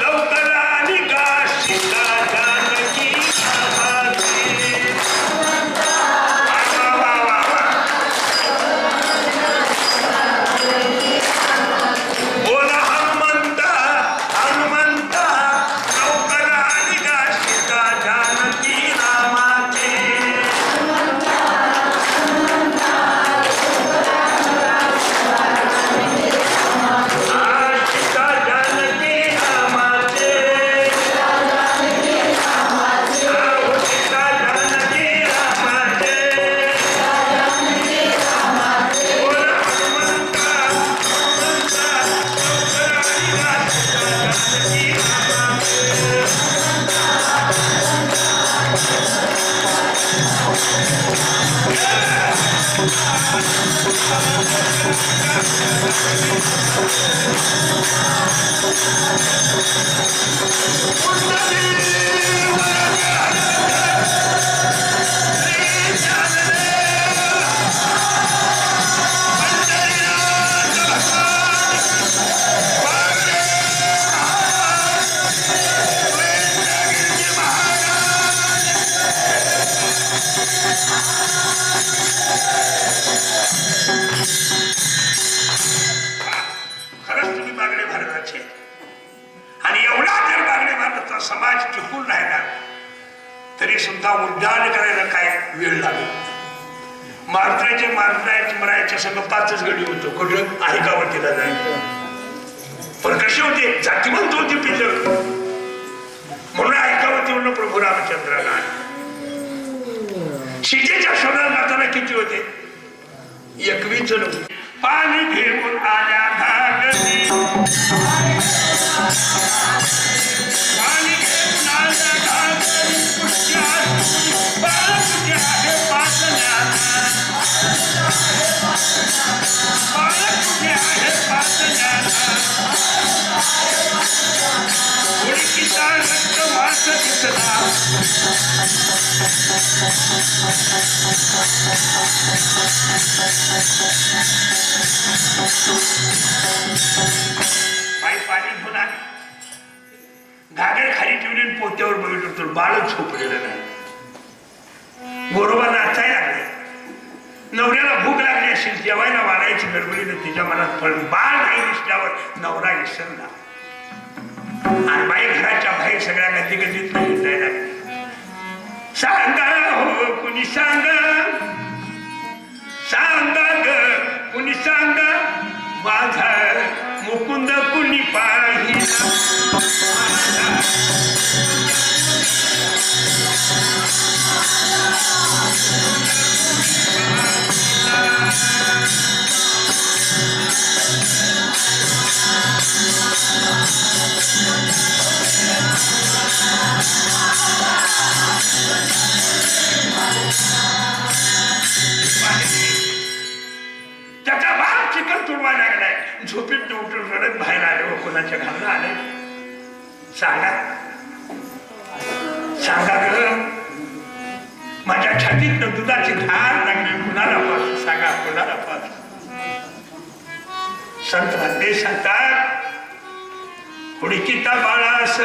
लवकर आली गा सीता जानकी रामाची. बोला हनुमंत हनुमंत लवकर आली गा सीता जानकी रामाची. सीता जानकी रामाचे. सीता जानकी रामाचे. बोला हनुमंत हनुमंत लवकर आली गा सीता जानकी रामाचे. खरंच तुम्ही बागडे महाराजाचे. आणि एवढा जर बागडे महाराजांचा समाज टिकून राहिला तरी सुद्धा उड्डाण करायला काय वेळ लागेल. मारायच्या सगळं 5च गडी होतो. कुठं ऐकावतीला जायचं. पण कसे होते जातीवंत होते पिल्ल म्हणून ऐकावतीवरून प्रभू रामचंद्राला. सीतेच्या शोधात जाताना किती होते? 21 जण होते. पाणी घेऊन आल्या घागरी. पाणी घेऊन आल्या घागरी. बाळकुटी आहे पाचण्याला. बाळकुटी आहे पाचण्याला. उडकीचा रक्त मास दिसला. बाई पाणी पुन्हा घागर खाली ठेवली पोत्यावर बघितलं तर बाळच झोपलेलं नाही. गोरोबा नाचायला लागले. नवऱ्याला भूक लागली असेल जेवायला वाढायची गडबडीनं तिच्या मनात पण बाळ नाही दिसल्यावर नवरा विसरला. आणि बाई घराच्या बाहेर सगळ्या गतीगतीत नाही लागली. सांगा हो कुणी सांगा. सांगा ग कुणी सांगा. माझा मुकुंद कुणी पाहिला. त्याचा बाप चिकन तुडवा लागलाय. झोपेत उठून रडत बाहेर आले. व कोणाच्या घालून आले. सांगा सांगा ग माझ्या छातीत दुधाची धार लागली. कुणाला पास सांगा कुणाला पास. संत म्हणते सांगतात पुढे चिता बाळास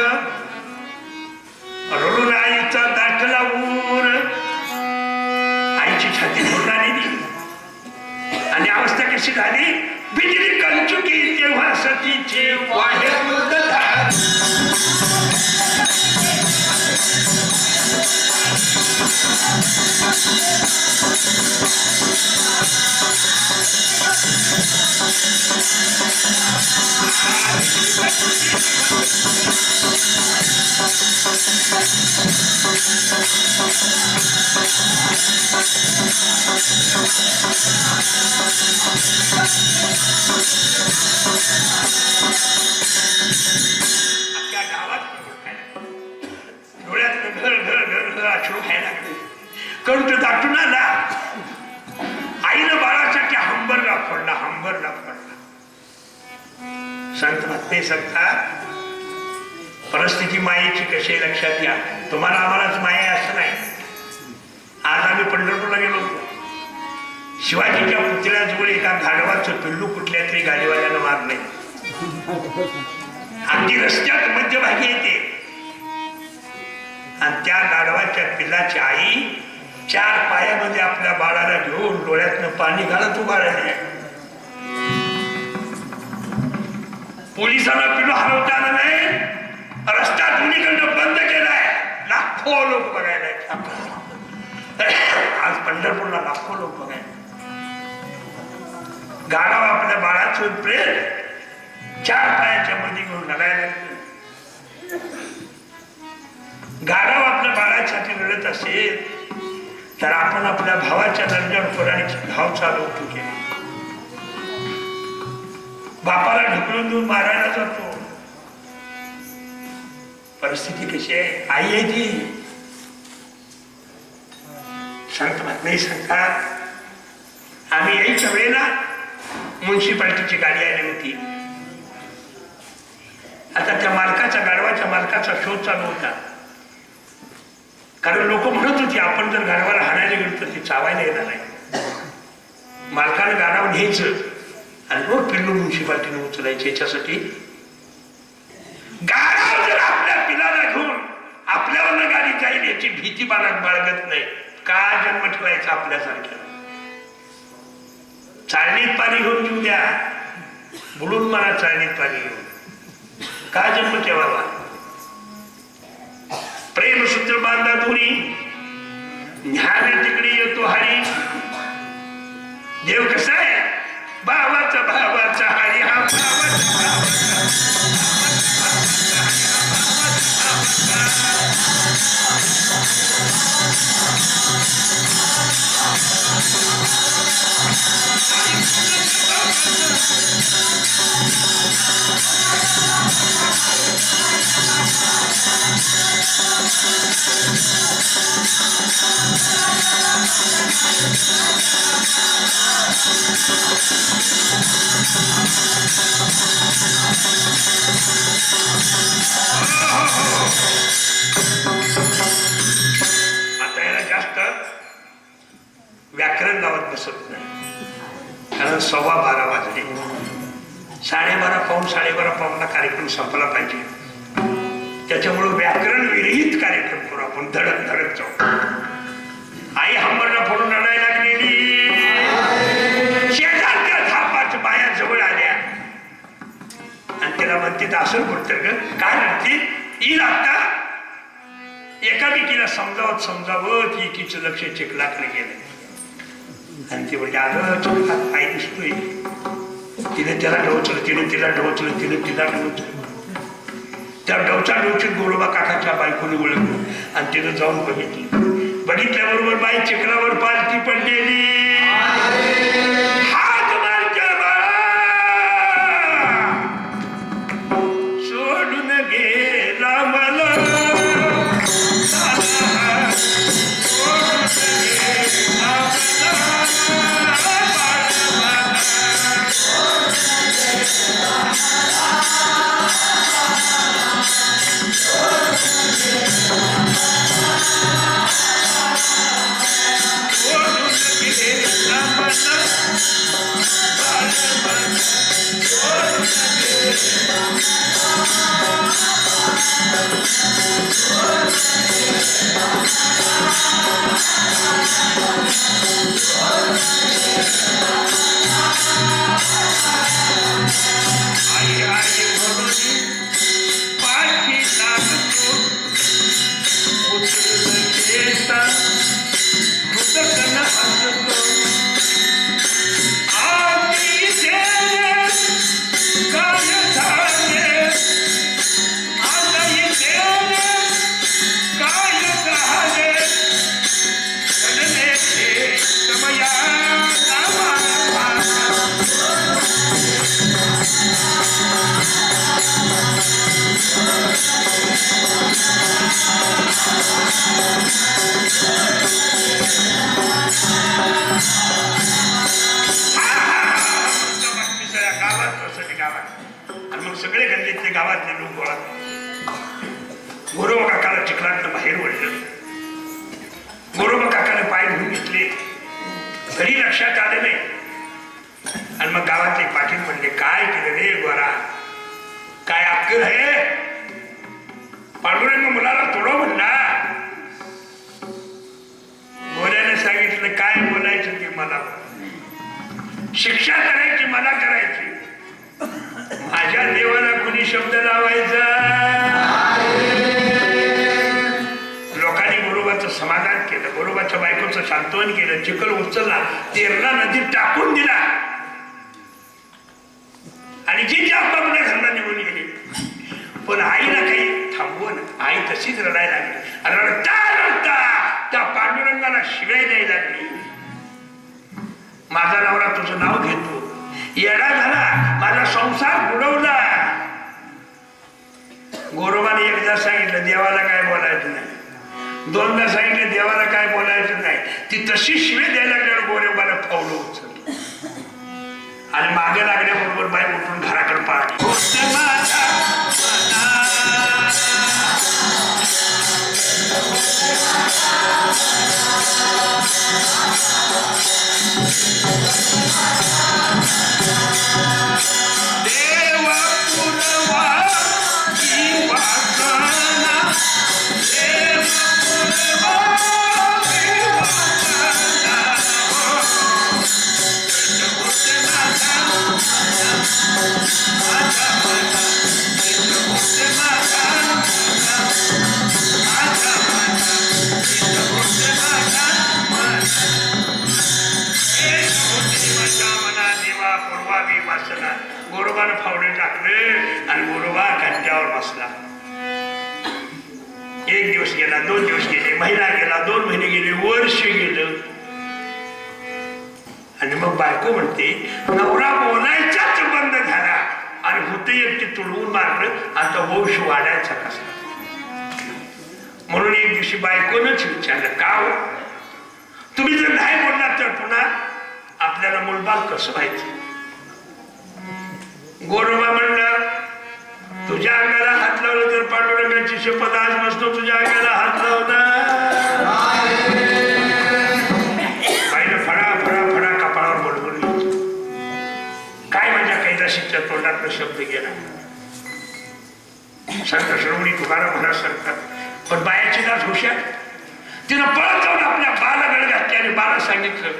रडून आईचा दाटला ऊर, आईची छाती फुटणारी आणि अवस्था कशी झाली, बिजली कंचुकी तेव्हा सतीचे वाहे डोळ्यात घर घर घर घर अश्रू खायला लागले, कंठ दाटून आला. आईनं बाळासाठी हंबरला फोडला, हंबरला फोडला. संत महात्मे सांगतात, परिस्थिती मायेची कशी लक्षात घ्या. तुम्हाला आम्हालाच माया असं नाही. आज आम्ही पंढरपूरला गेलो होतो. शिवाजीच्या पुतळ्याजवळ एका गाढवाचं पिल्लू कुठल्या तरी गाडीवाल्यानं मारले. अगदी रस्त्यात मध्यभागी येते आणि त्या गाढवाच्या पिल्लाची आई 4 पायामध्ये आपल्या बाळाला घेऊन डोळ्यातनं पाणी घालत उभा राहिली. पोलिसांना पिल्लू हलवता आलं नाही. रस्ता दोन्हीकडनं बंद केलाय. लाखो लोक बघायला आज पंढरपूरला लाखो लोक बघायला. गाढव आपल्या बाळाचं प्रेम 4 पायाच्या मध्ये घेऊन लढायला. गाढव आपल्या बाळासाठी लढत असेल तर आपण आपल्या भावाच्या दर्जावर पुराणाची भाव चालवतो केली. बापाला ढकलून देऊन मारायला जातो. परिस्थिती कशी आहे. आई आहे ती. संत महात्मे सांगतात, आम्ही यायच्या वेळेला म्युन्सिपाल्टीची गाडी आली होती. आता त्या मालकाच्या गाढवाच्या मालकाचा शोध चालू होता. कारण लोक म्हणत होती आपण जर गाढवाला हाणायला गेलो तर ती चावायला येणार नाही. मालकानं गाढव घ्यायचं आणि मग पिल्लू म्युन्सिपाल्टीने उचलायचे. याच्यासाठी गाढव जर आपल्या पिलाला घेऊन आपल्यावर गाडी जाईल याची भीती बाळात बाळगत नाही. का जन्म ठेवायचा आपल्यासारख्या. चाळणीत पाणी घेऊन येऊ द्या, बुडून मला चाळणीत पाणी घेऊन का जन्म ठेवावा. प्रेम सूत्र बांधा दोरी, न्याय तिकडे येतो हरी. देव कसा आहे, भावाचा भावाचा हरी. हा आता याला जास्त व्याकरण लावत बसत नाही. कारण 12:15 वाजले. 12:30 पाऊण 12:15 कार्यक्रम संपला पाहिजे. त्याच्यामुळे व्याकरण विरहित कार्यक्रम करू आपण. धडक धडक जाऊ. आई हंबरला फोडून रडायला लागलेली. शेजारच्या धापाच्या बाया जवळ आल्या आणि त्याला म्हणते असं बोलतं ग काय म्हणते. येईल आता. एकामेकीला समजावत समजावत एकीचं लक्ष चिखलाकडे गेलं आणि ते म्हणजे अगं चिखलात पाय दिसतोय. तिने त्याला ढवचलं, तिने तिला ढवचलं, तिने तिला ढवचलं. त्या डवचा डोचीत गोरोबा काकाच्या बायकोने ओळखलं आणि तिनं जाऊन बघितलं. बघितल्याबरोबर बाई चिखलावर पालथी पडलेली. हात मारच्या बाळा सोडून गेला मला. महत्वासाठी गावात. आणि मग सगळे गल्लीतले गावातले लोक गोळा. गोरोबा काकाला चिखलातलं बाहेर ओढलं. गोरोबा काकाने पाय धुवून घेतले, तरी लक्षात आले नाही. आणि मग गावातले पाटील म्हणले, काय केलं रे गोरा, काय अक्कल आहे? पांडुरंग मुलाला तोडव म्हणला. गोऱ्याने सांगितलं, काय बोलायचं ते मला, शिक्षा करायची मला करायची, माझ्या देवाला कुणी शब्द लावायचा. लोकांनी गोरोबाचं समाधान केलं, गोरोबाच्या बायकोचं सांत्वन केलं, चिखल उचलला, तेरणा नदीत टाकून दिला आणि जी आपापल्या घरला निघून गेली. पण आईला काही थांबवून आई तशीच रडायला लागली. रडता रडता त्या पांडुरंगाला शिवाय द्यायला लागली. माझा नवरा तुझं नाव घेतो, येडा झाला, माझा संसार बुडवला. गोरोबाने एकदा सांगितलं देवाला काय बोलायचं नाही, दोनदा सांगितलं देवाला काय बोलायचं नाही. ती तशी शिवे द्यायला लागल्यावर गोरोबाला फावलं उचललं आणि मागे लागल्याबरोबर बाई उठून घराकडे पळाली. देवा पुरवा की वासना, देव पुरवा की वासना, गोरोबानं फावडे टाकले आणि गोरोबा खांद्यावर बसला. एक दिवस गेला, 2 दिवस गेले, महिना गेला, 2 महिने गेले, वर्ष गेलं. आणि मग बायको म्हणते, नवरा बोलायचाच बंद झाला आणि होते एकटे तुडवून मारलं, आता वंश वाढायचा कसा. म्हणून एक दिवशी बायकोनच विचारलं, का हो तुम्ही जर नाही बोललात तर पुन्हा आपल्याला मुलबाळ कसं व्हायचं. गोरोबा म्हणला, तुझ्या अंगाला हात लावलं तर पांडुरंगाची शपथ आज नसतो तुझ्या अंगाला हात लावणार. बाईनं फडा फडा फडा कपाळावर बडबडली. काय माझ्या कैलाशीच्या तोंडातला शब्द गेला. संत श्रवणी तुकाराम महाराज सांगतात, पण बायाची नाच हुशार. तिनं पळत जाऊन आपल्या बाला गळ घातली आणि बाला सांगितलं,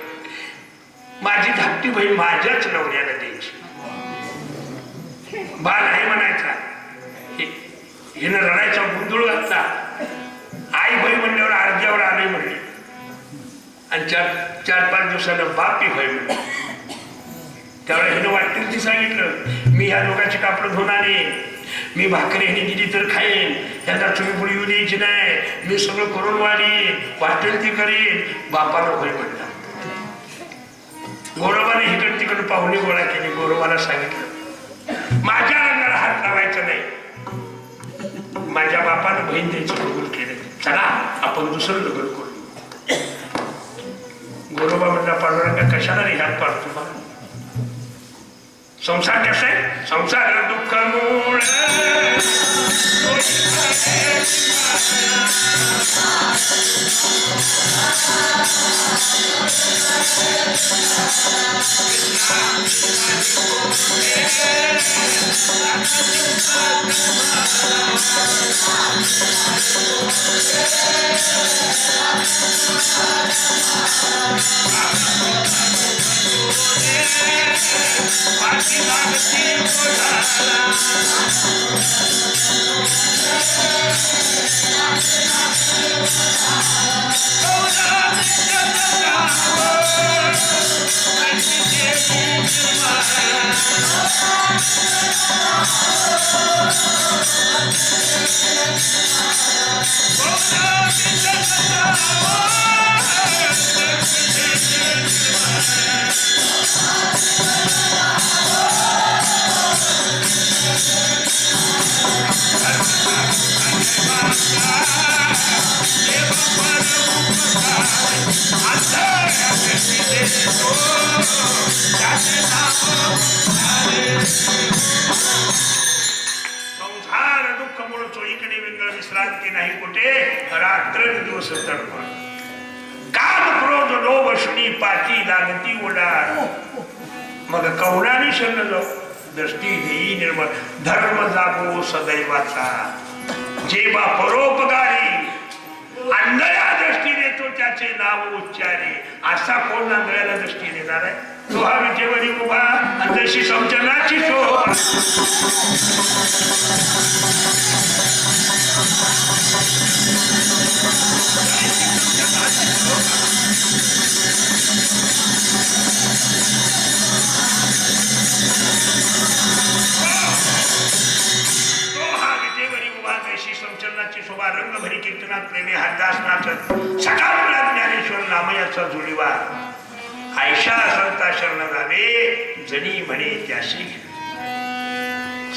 माझी धाकटी बहीण माझ्याच नवऱ्याला द्यायची. बाल आहे म्हणायचा, हिनं रडायचा गुंदूळ घातला. आई बाई म्हणल्यावर अर्ध्यावर आले म्हणले आणि 4-5 दिवसानं बापी होय म्हणले. त्यावेळेला हिनं वाटेल ती सांगितलं, मी ह्या लोकांची कापड धुवून आणेन, मी भाकरी ह्याने दिली तर खाईन, ह्यांना तुम्ही पुढे येऊ द्यायची नाही, मी सगळं करून वाढीन, वाटेल ती करीन. बापाला होय म्हणला. गोरोबाने इकडे तिकडे पाहुणे गोळा केली. गोरोबाला सांगितलं, माझ्या रंगाला हात लावायचा नाही, माझ्या बापानं बहीण द्यायचं कबूल केलं, चला आपण दुसरं लग्न करू. गोरोबा म्हणला, पांडुरंगा कशाला रे हात पाडतो मला, संसार कसा आहे, संसार दुःख मूळ मूळ चोळीकडे वेगळं विश्रांती नाही कुठे रात्र दिवस तडफड काम क्रोध लोभ शुनी पाची लागती ओढाड मग कवनाने शरण जाऊ दृष्टी देई निर्मळ धर्म जागो सदैवाचा जे बा परोपकारी आंधळ्या दृष्टीने तो त्याचे नाव उच्चारे असा कोण आंधळ्याला दृष्टी देणार आहे तो हा विटेवरी उभा आणि तशी समजनाची शोभा शोभा रंगभरी कीर्तनात प्रेमी हरदास नाचत सकाळ ज्ञानेश्वर नामयाचा जुळीवा आयशा संता शरण जावे जनी म्हणे त्याशी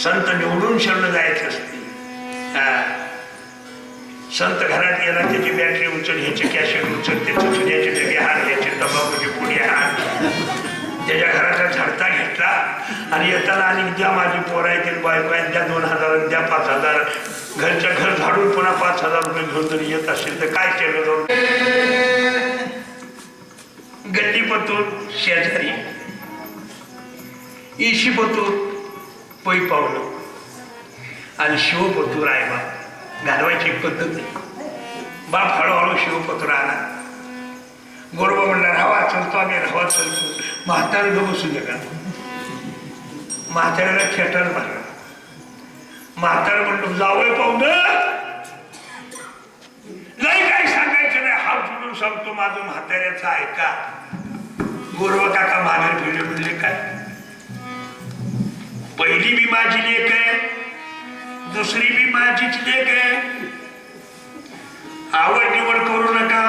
संत निवडून शरण जायचे असते संत घरात गेला त्याची बॅटरी उचल ह्याचे कॅशेट उचल त्याचे चुन्याचे डबे हात ह्याचे तंबाखूचे पुढे हात त्याच्या घराचा झडता घेतला आणि येताना आणि द्या माझी पोरं येतील बायको आहेत द्या 2000 द्या 5000 घरच्या घर झाडून पुन्हा 5000 रुपये घेऊन जरी येत असेल तर काय केलं जाऊन गल्लीपतून शेजारी इशीपतूर पै पावलं आणि शिवपतूर आहे बा घालवायची पद्धत नाही बाप हळूहळू शिवपतूर आला गोरबा म्हणला राहावा चलतो आम्ही राहावा चलतो म्हातारे ग बसू दे का म्हाताऱ्याला खेटर मारला म्हातार म्हणतो जावं पाहुण नाही काय सांगायचं नाही हात जोडून सांगतो माझं म्हाताऱ्याचं ऐका गोरबा काका मागे फिरले म्हणले काय पहिली बी माझी लेक आहे दुसरी बी माझीच लेक आहे आवड निवड करू नका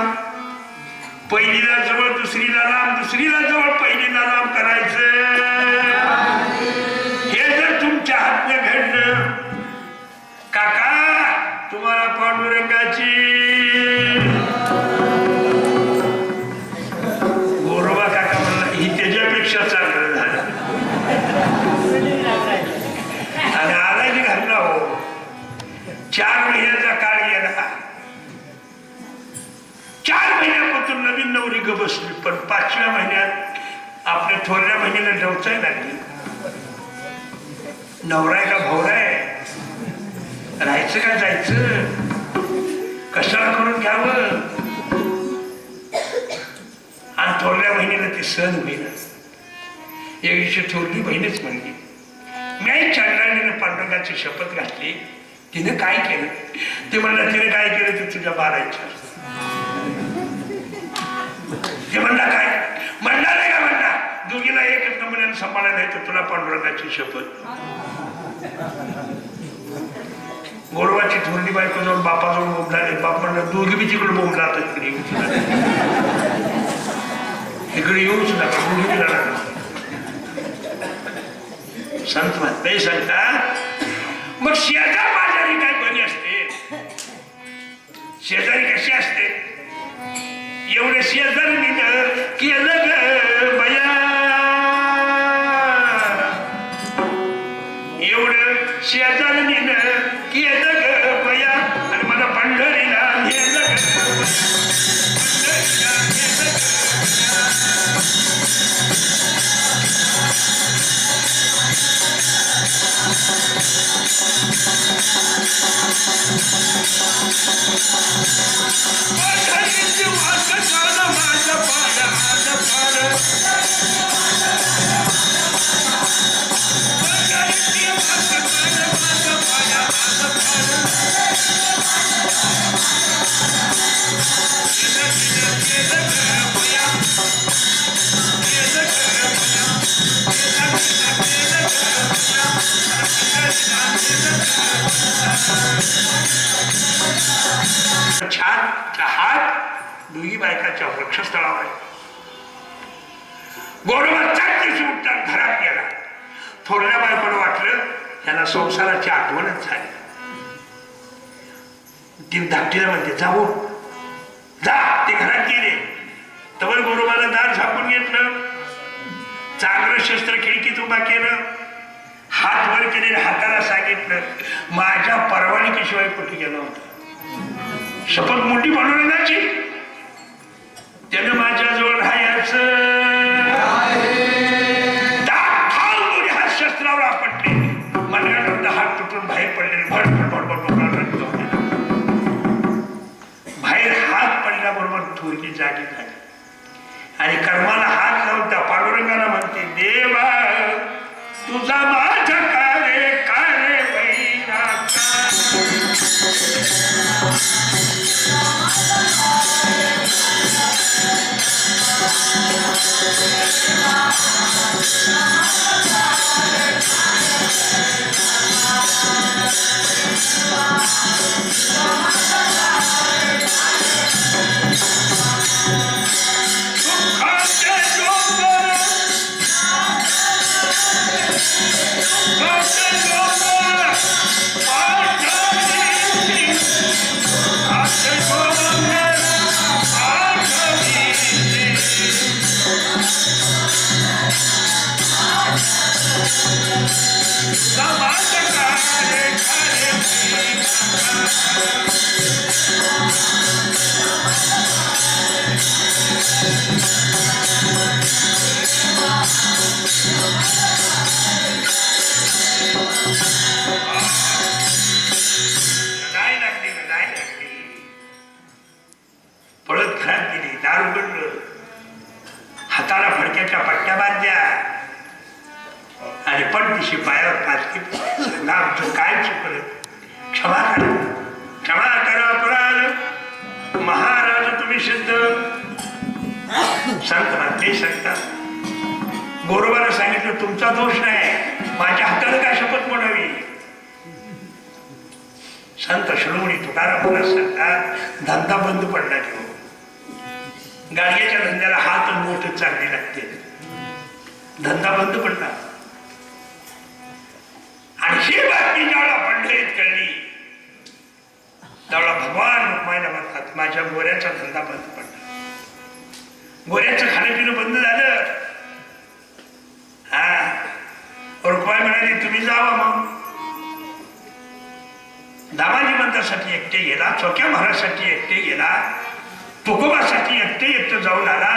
पहिलीला जवळ दुसरीला लांब दुसरीला जवळ पहिलीला लांब करायचं हे जर तुमच्या हातनं घडलं काका तुम्हाला पांडुरंगाची गोरोबा काका म्हणला ही त्याच्यापेक्षा चांगलं झालं आणि आलाही घालला हो 4 महिन्याचा काळ गेला 4 महिन्यापासून नवीन नवरी ग बसली पण 5व्या महिन्यात आपल्या थोरल्या महिन्याला डवचाय लागली नवराय का भवराय राहायचं का जायचं कशाला करून घ्यावं आणि थोरल्या महिन्याला ते सण होईल एक दिवशी थोरली बहीणच म्हणली मी चांगल्याने पांडुरंगाची शपथ घातली तिने काय केलं ते म्हणलं तिने काय केलं ते तुझ्या बारायच्या ते म्हणला काय म्हणणार नाही का म्हणला दोघीला एकच नमुन्याने सांभाळायला नाही तर तुला पांडुरंगाची शपथ गोरवाची थोरली बायको जाऊन बापाजवळ बोंबला नाही बाप म्हणलं दोघी बी तिकडे बोंबला आता इकडे येऊच नका दोघी बी नका संत म्हणते सांगता मग शेजार बाजारी काय बरी असते शेजारी कशी असते एवढे शेजारी केलं ग बया एवढं शेजारी केलं ग बया आणि मला पंढरीला नेलं हात दुई बायकाच्या वक्षस्थळावर गोरोबा चाटकीशी उठतात घरात गेला थोरल्या बायकोला वाटलं त्यांना संसाराची आठवणच झाली ती धाकटीला म्हणते जाऊ जा ते घरात गेले तवर गोरोबाला दार झाकून घेतलं चांगलं शस्त्र खिडकीत उभा केलं हात वर केलेल्या हाताला सांगितलं माझ्या परवानगीशिवाय कुठे गेला होता शपथ मोठी पांडुरंगाची त्यानं माझ्याजवळ राहायचं शस्त्रावर आपटले मनगटातला हात तुटून बाहेर पडले बाहेर हात पडल्याबरोबर थोरली जागी झाली आणि कर्माला हात लावून त्या पांडुरंगाला म्हणते देवा तुझा माझा कारे कारे वैरा हाताला फडक्याच्या पट्ट्या बांधल्या आणि पडदिशी पायावर पाच सांगा आमचं काय चुकलं क्षमा करा अपराध महाराज तुम्ही सिद्ध संत म्हणते सांगतात गोरोबाला सांगितलं तुमचा दोष नाही माझ्या हाताला काय शपथ मोडावी संत शिरोमणी तुकाराम सांगतात धंदा बंद पडला ठेव गाडग्याच्या धंद्याला हात मोठ चालले लागते धंदा बंद पडला आणि ही बातमी ज्यावेळा पंढरीत कळली त्यावेळा भगवान रुक्माईला म्हणतात माझ्या गोऱ्याचा धंदा बंद पडला गोऱ्याचं खाणं बंद झालं हा रुक्माई म्हणाली तुम्ही जावा मग दामाजी मंत्रासाठी एकटे गेला चौक्या महाराजसाठी एकटे गेला तुकोबासाठी एकटे जाऊन आला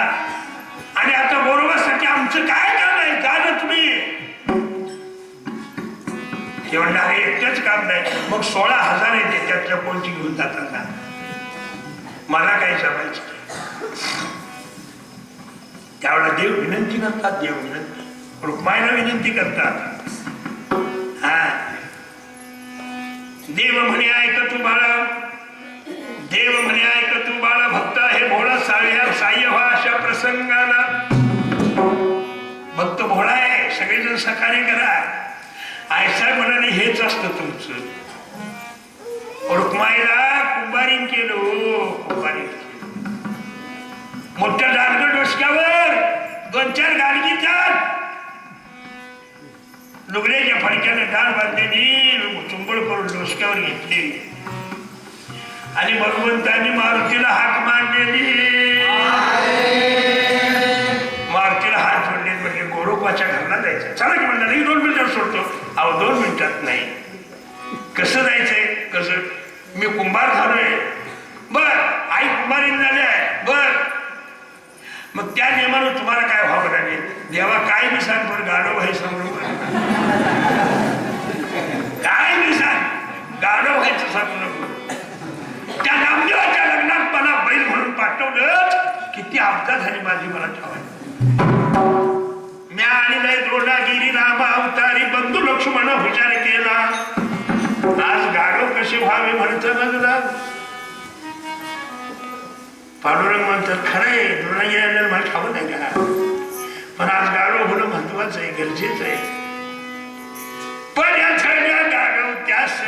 आणि आता गोरोबासाठी आमचं काय काम आहे जा ना तुम्ही ते म्हणणार एकटेच काम नाही मग 16,000 येते त्यातल्या कोणची घेऊन जातात ना मला काही जमायचं त्यावेळेला देव विनंती करतात देव विनंती रुक्माईला विनंती करतात हा देव म्हणे ऐक तू बाळा देव म्हणे ऐक तू बाळा भक्त हे भोळा साह्य व्हा अशा प्रसंगाला भक्त भोळा आहे सगळेजण सहकार्य करा आयसाहेब म्हणाले हेच असतं तुमचं रुक्माईला कुंभारीन केलं कुंभारीन केलं मोठ्या दानगड डोसक्यावर 2-4 गाडगीतात लुगड्याच्या फडक्याने डाळ बांधलेली चुंबळ करून डोसक्यावर घेतली आणि भगवंतांनी मारुतीला हाक मारलेली मारुतीला हात जोडले म्हणजे गोरोबाच्या घरला जायचं चला की म्हणलं नाही 2 मिनिटात सोडतो अहो 2 मिनिटात नाही कसं जायचंय कसं मी कुंभार झालोय बर आई कुंभारीन झाले बर मग त्या नियमानं तुम्हाला काय व्हावं लागेल देवा काय मी सांग पण गाडो भाई सांगू काय मी सांग गाडो व्हायचं सांगू नको त्या नामदेवाच्या लग्नात मला बैल म्हणून पाठवलं किती अपघात झाली माझी मला ठेवायला म्या आणि द्रोणागिरी रामा अवतारी बंधू लक्ष्मण विचार केला आज गाडो कसे व्हावे म्हणतं बघला पांडुरंग म्हणतात खरंय द्रोणागिरी मला ठाऊक नाही का पण आज गाडो होणं महत्वाचं आहे गरजेचं आहे पण या सगळ्या गाडो त्यास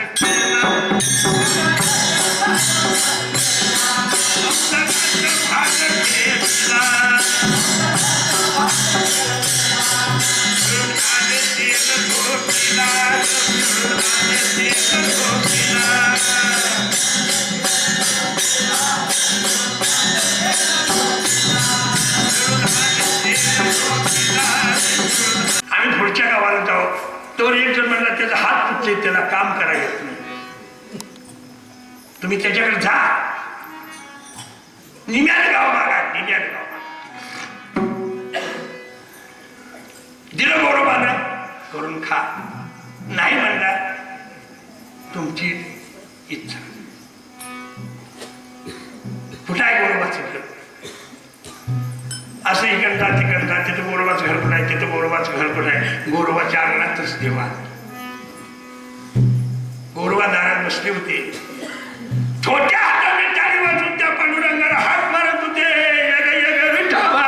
आम्ही पुढच्या गावाला जाऊ तो एक जण म्हणला त्याचा माणूसच आहे, त्याला काम करायला येत नाही. तुम्ही त्याच्याकडे जा, निम्याने गाव मागा, निम्याने गाव मागा. दिलं गोरोबानं करून खा, नाही म्हणणार तुमची इच्छा. कुठं आहे गोरोबाचं घर? असं इकडता तिकडता, तिथं गोरोबाचं घर कुठं आहे, तिथं गोरोबाचं घर कुठं आहे. गोरोबाच्या अंगणातच देवा. गोरोबा दारात बसले होते, छोट्या हाताने टाळी वाजून त्या पांडुरंगाला हात मारत होते. यग यग विठोबा,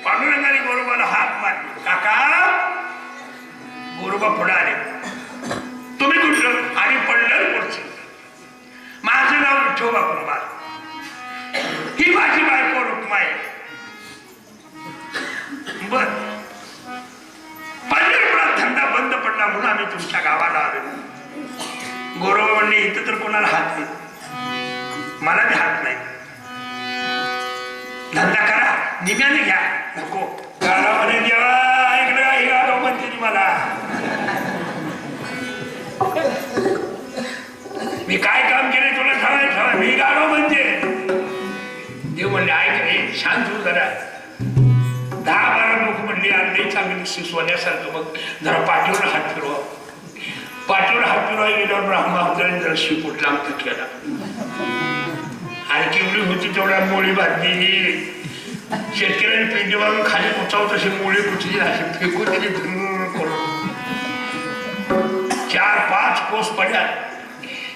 पांडुरंगाने गोरोबाला हात मारले. काका, गोरोबा पुढे आले. तुम्ही कुठलं? आणि पंढरपूरचं. माझं नाव विठोबा कुंभार, ही माझी बायको रुक्माई. बर, पंढरपुरात धंदा बंद पडला म्हणून आम्ही तुमच्या गावाला आलो. गोरोबा म्हणले, इथं तर कोणाला हात नाही, मला बी हात नाही. धंदा करा, निम्याने घ्या. नको गाडा म्हणे, देवा ऐकलं का, ही आलो म्हणते मला. मी काय काम केले तुला ठेवायचं, मी गाडो म्हणते. देव म्हणले, ऐक रे, शांत हो जरा. 10-12 लोक म्हणले, आणि चांगली सोन्यासारखं, मग जरा पाठीवर हात फिरवा. पाठीवर हात फिरवा गेल्यावर ब्राह्मणाने जरा शिपूटला आमचा केला, आणि केवढी होती तेवढ्या मोळी बांधली. शेतकऱ्याने पेंडी वाळून खाली कुचावत अशी मोळी कुचली, अशी फेकून दिली करून. 4-5 कोस पडल्या.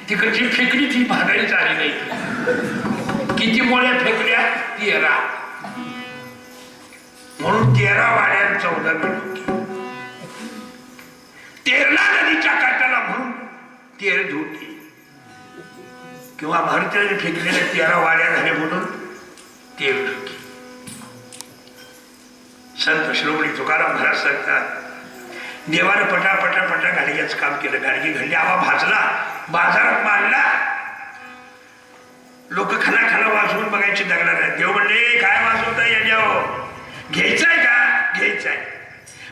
तिकडची फेकली ती भागायची आली नाही. किती मोळ्या फेकल्या? 13. म्हणून 13 वाड्या 14 मिळून. 13 नदीच्या काठाला म्हणून 13 धोती, किंवा भारतीयाने फेकलेल्या 13 वाड्या झाल्या म्हणून 13 धोती. संत श्रोमणी तुकाराम महाराज सांगतात, देवानं पटा गाडग्याचं काम केलं. गाडगी घडली, आवा भाजला, बाजारात मांडला. लोक खाना वाजवून बघायची दगला नाही. देव म्हणले, काय वाजवता याच्यावर, घ्यायचंय का? घ्यायचंय,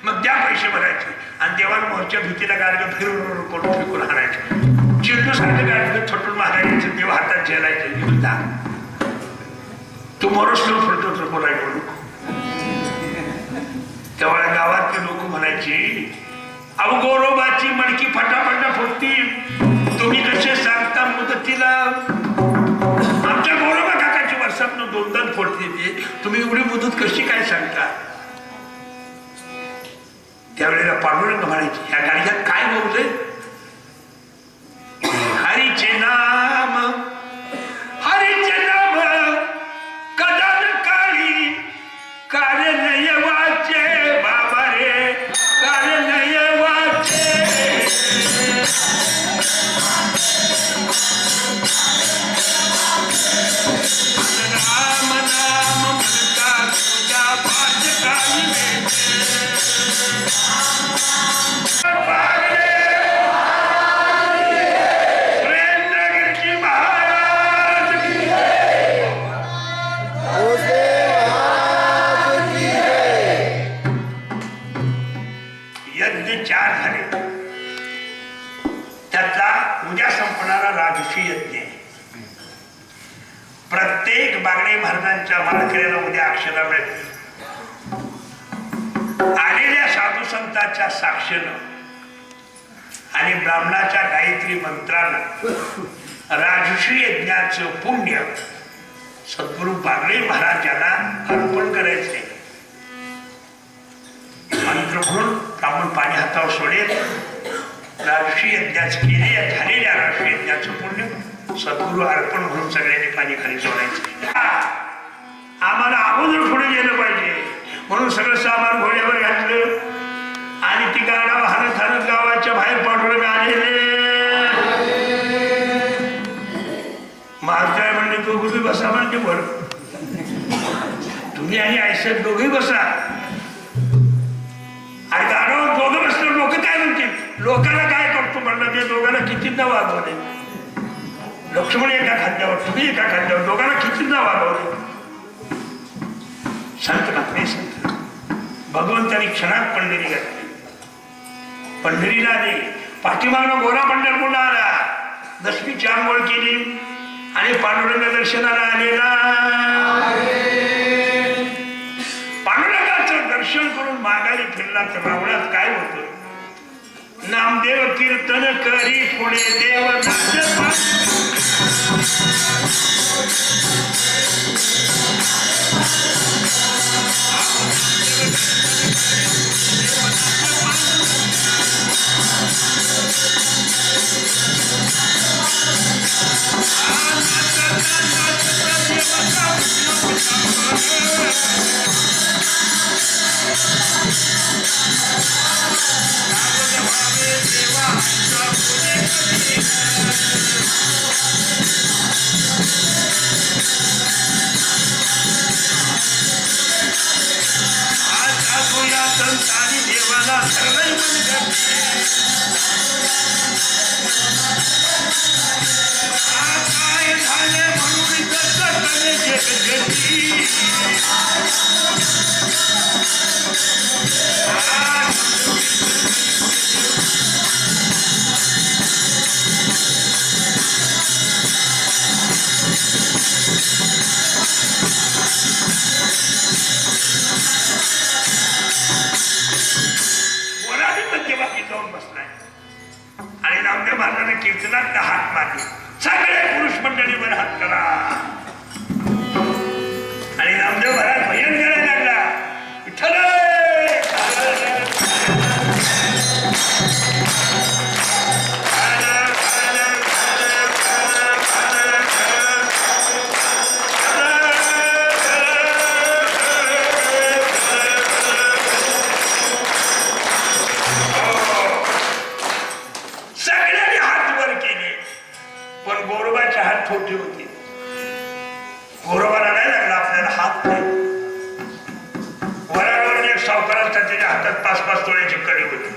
मग द्या पैसे भरायचे. आणि देवानं मोहच्या भीतीला गाडगं फिरून करून फेकून हाणायचं. चिरतो सारखं गाडगं थोटून मारायचं, देव हातात झेलायचं. घेऊन जा, तू मरोस तो फुलतो बोलायला म्हणून. तेव्हा गावातले लोक म्हणायची, अहो गोरोबाची मडकी फटाफटा फुटती, तुम्ही कसे सांगता मुदतीला? आमच्या गोरोबा काकाची वर्षातून 2-2 फोडते ते, तुम्ही एवढी मुदत कशी काय सांगता? त्यावेळेला पांडुरंग म्हणायची, या गाडग्यात काय बोलतोय? हरीचे नाम, हरीचे नाम कदार काळी, कारण वाचे बाबा रे, कारण वाचे. राम नाम म्हणता तुझ्या पाच काळी. चालणारा राजसी यज्ञ आहे. प्रत्येक बागडे महाराजांच्या माळकऱ्याला उद्या अक्षरा मिळते. आलेल्या साधू संतांच्या साक्षीनं आणि ब्राह्मणाच्या गायत्री मंत्रानं राजश्री यज्ञाचं पुण्य सद्गुरु बागडे महाराजांना अर्पण करायचे. मंत्र म्हणून ब्राह्मण पाणी हातावर सोडेल. राजश्री यज्ञाचं केले झालेल्या राजश्री यज्ञाचं पुण्य सद्गुरु अर्पण म्हणून सगळ्यांनी पाणी खाली सोडायचं. आम्हाला अगोदर पुढे गेलं पाहिजे म्हणून सगळं सामान घोड्यावर घातलं आणि ती गाडा हाणत हाणत गावाच्या बाहेर पाठवलं. आलेले महाराज म्हणले दोघी बसा म्हणजे बरं, तुम्ही आणि आयसर दोघे बसा. आणि गाडावर दोघं बसलं. लोक काय म्हणतील, लोकांना काय करतो म्हणलं, ते दोघांना कितीदा वागवले. लक्ष्मण एका खांद्यावर, तुम्ही एका खांद्यावर, दोघांना कितीदा वागवले. संत नाही संत भगवंतानी क्षणात पंढरी घातली. पंढरीला आले. पाठीमागनं गोरा पंढरपूरला आला. दशमीची आंघोळ केली आणि पांडुरंग दर्शनाला आलेला. पांडुरंगाचं दर्शन करून माघारी फिरला तर रावणात काय होतं. नामदेव कीर्तन करी पुढे देव आणि नामदेव महाराजांना कीर्तनात हात मारले. सगळे पुरुष मंडळीवर हात करा. आणि नामदेव महाराज भजन करायला लागला. विठ्ठल छोटी होती. गोरोबाला नाही लागला आपल्याला हात नाही. वरावर एक सावकाराचा त्याच्या हातात 5-5 तोळ्याची कडी होती.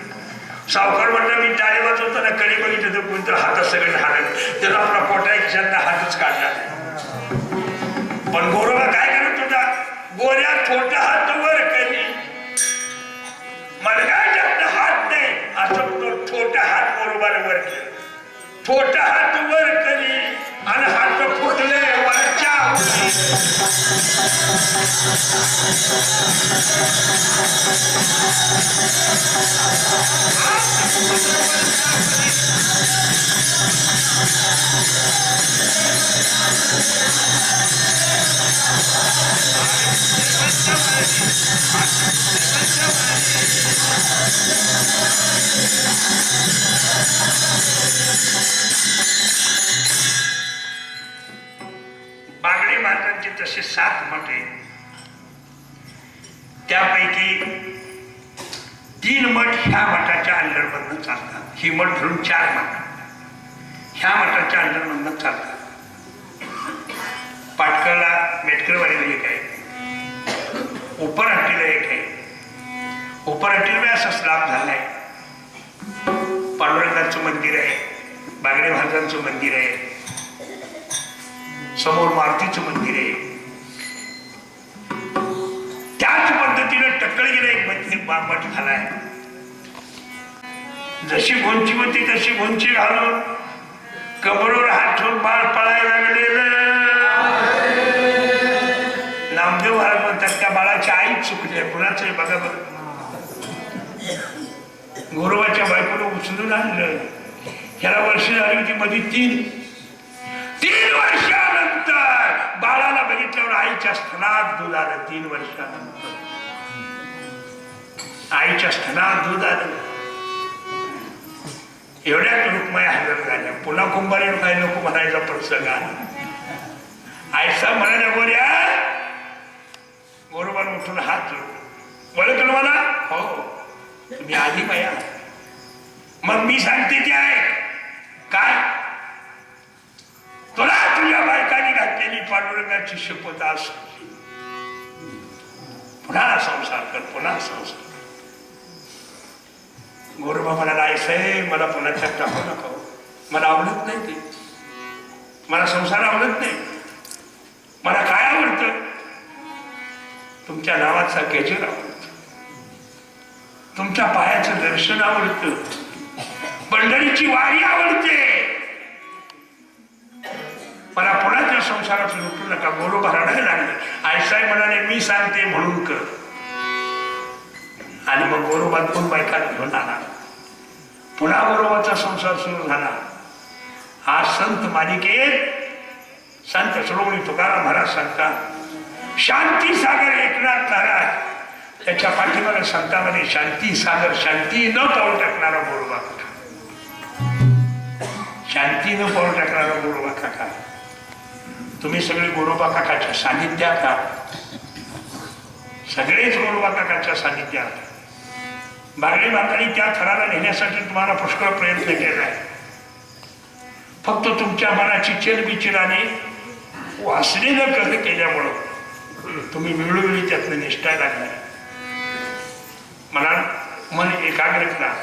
सावकार म्हणलं मी टाळे वाजवतो ना, कडी बघितलं तर कोणतं हातात सगळे हाडत. त्याला आपला पोटा खिशातला हातच काढला. पण गोरोबा काय करत होता, गोऱ्या छोटा हात वर करी मलगाच्या हात नाही असं तो छोटा हात गोरोबाला वर केला. छोटा हात वर करी आणि हात फुटले वरच्या. बागडे महाराजांचे तसे 7 मठ आहेत. त्यापैकी 3 मठ ह्या मठाच्या अंडरमधनं चालतात. ही मठ धरून 4 मठ ह्या मठाच्या अंडरमधनं चालतात. पाटकरला मेटकरवाडीला एक आहे, उपरहट्टीला एक आहे. उपरहट्टीला असा स्लॅब झालाय. पांडुरंगाचं मंदिर आहे, बागडे महाराजांचं मंदिर आहे, समोर मारुतीचं मंदिर आहे. त्याच पद्धतीनं टक्कळगीला एक मठ झालाय. जशी घोंची होती तशी घोंची घालून कमळ बाळ पळायला लागलेलं. नामदेव महाराज म्हणतात त्या बाळाची आई चुकली आहे. कुणाचं आहे बघा बरं. गोरोबाच्या बायकोला उचलून आणलं. ह्याला वर्ष झाली होती मध्ये 3 वर्षानंतर बाळाला बघितल्यावर आईच्या स्तनात दूध आलं. 3 वर्षानंतर आईच्या स्तनात दूध आलं. एवढ्याच रुक्माई हजर झाल्या. पुन्हा कुंभारी काय नको म्हणायचा प्रसंग आला. आयसा म्हणाल्या गोऱ्या. गोरोबाने उठून हात जोडला. ओळखलं मला? हो तुम्ही आधी बाया. मग मी सांगते ते आहे काय. तुला तुझ्या बायकाने घातलेली पांडुरंगाची शपथ आज पुन्हा संसार कर, पुन्हा संसार. गोरोबा म्हणाला साहेब मला पुन्हा त्यात टाकू नका. मला आवडत नाही ते. मला संसार आवडत नाही. मला काय आवडतं? तुमच्या नावाचा गजर आवडतो. तुमच्या पायाचं दर्शन आवडतं. पंढरीची वारी आवडते. मला पुन्हा त्या संसाराचं लुटू नका. गोरोबा रडायला लागले. आईसाहेब म्हणाले मी सांगते म्हणून कर. आणि मग गोरोबा 2 बायका घेऊन आला. पुन्हा गोरोबाचा संसार सुरू झाला. आज संत मालिकेत संत श्रोमणी तुकाराम महाराज सांगतात शांती सागर एकनाथ महाराज. त्याच्या पाठीमागे संतांमध्ये शांती सागर, शांती न पाऊल टाकणारा गोरोबा काका. शांती न पाऊल टाकणारा गोरोबा काका. तुम्ही सगळे गोरोबा काकाच्या सानिध्यात आहात. सगळेच गोरोबा काकाच्या सानिध्यात. बागडे मातांनी त्या थराला नेण्यासाठी तुम्हाला पुष्कळ प्रयत्न केला आहे. फक्त तुमच्या मनाची चेलबिचेराने वासनेनं कल केल्यामुळं तुम्ही वेळोवेळी त्यातनं निष्ठायला लागलाय. मला मन एकाग्र करा.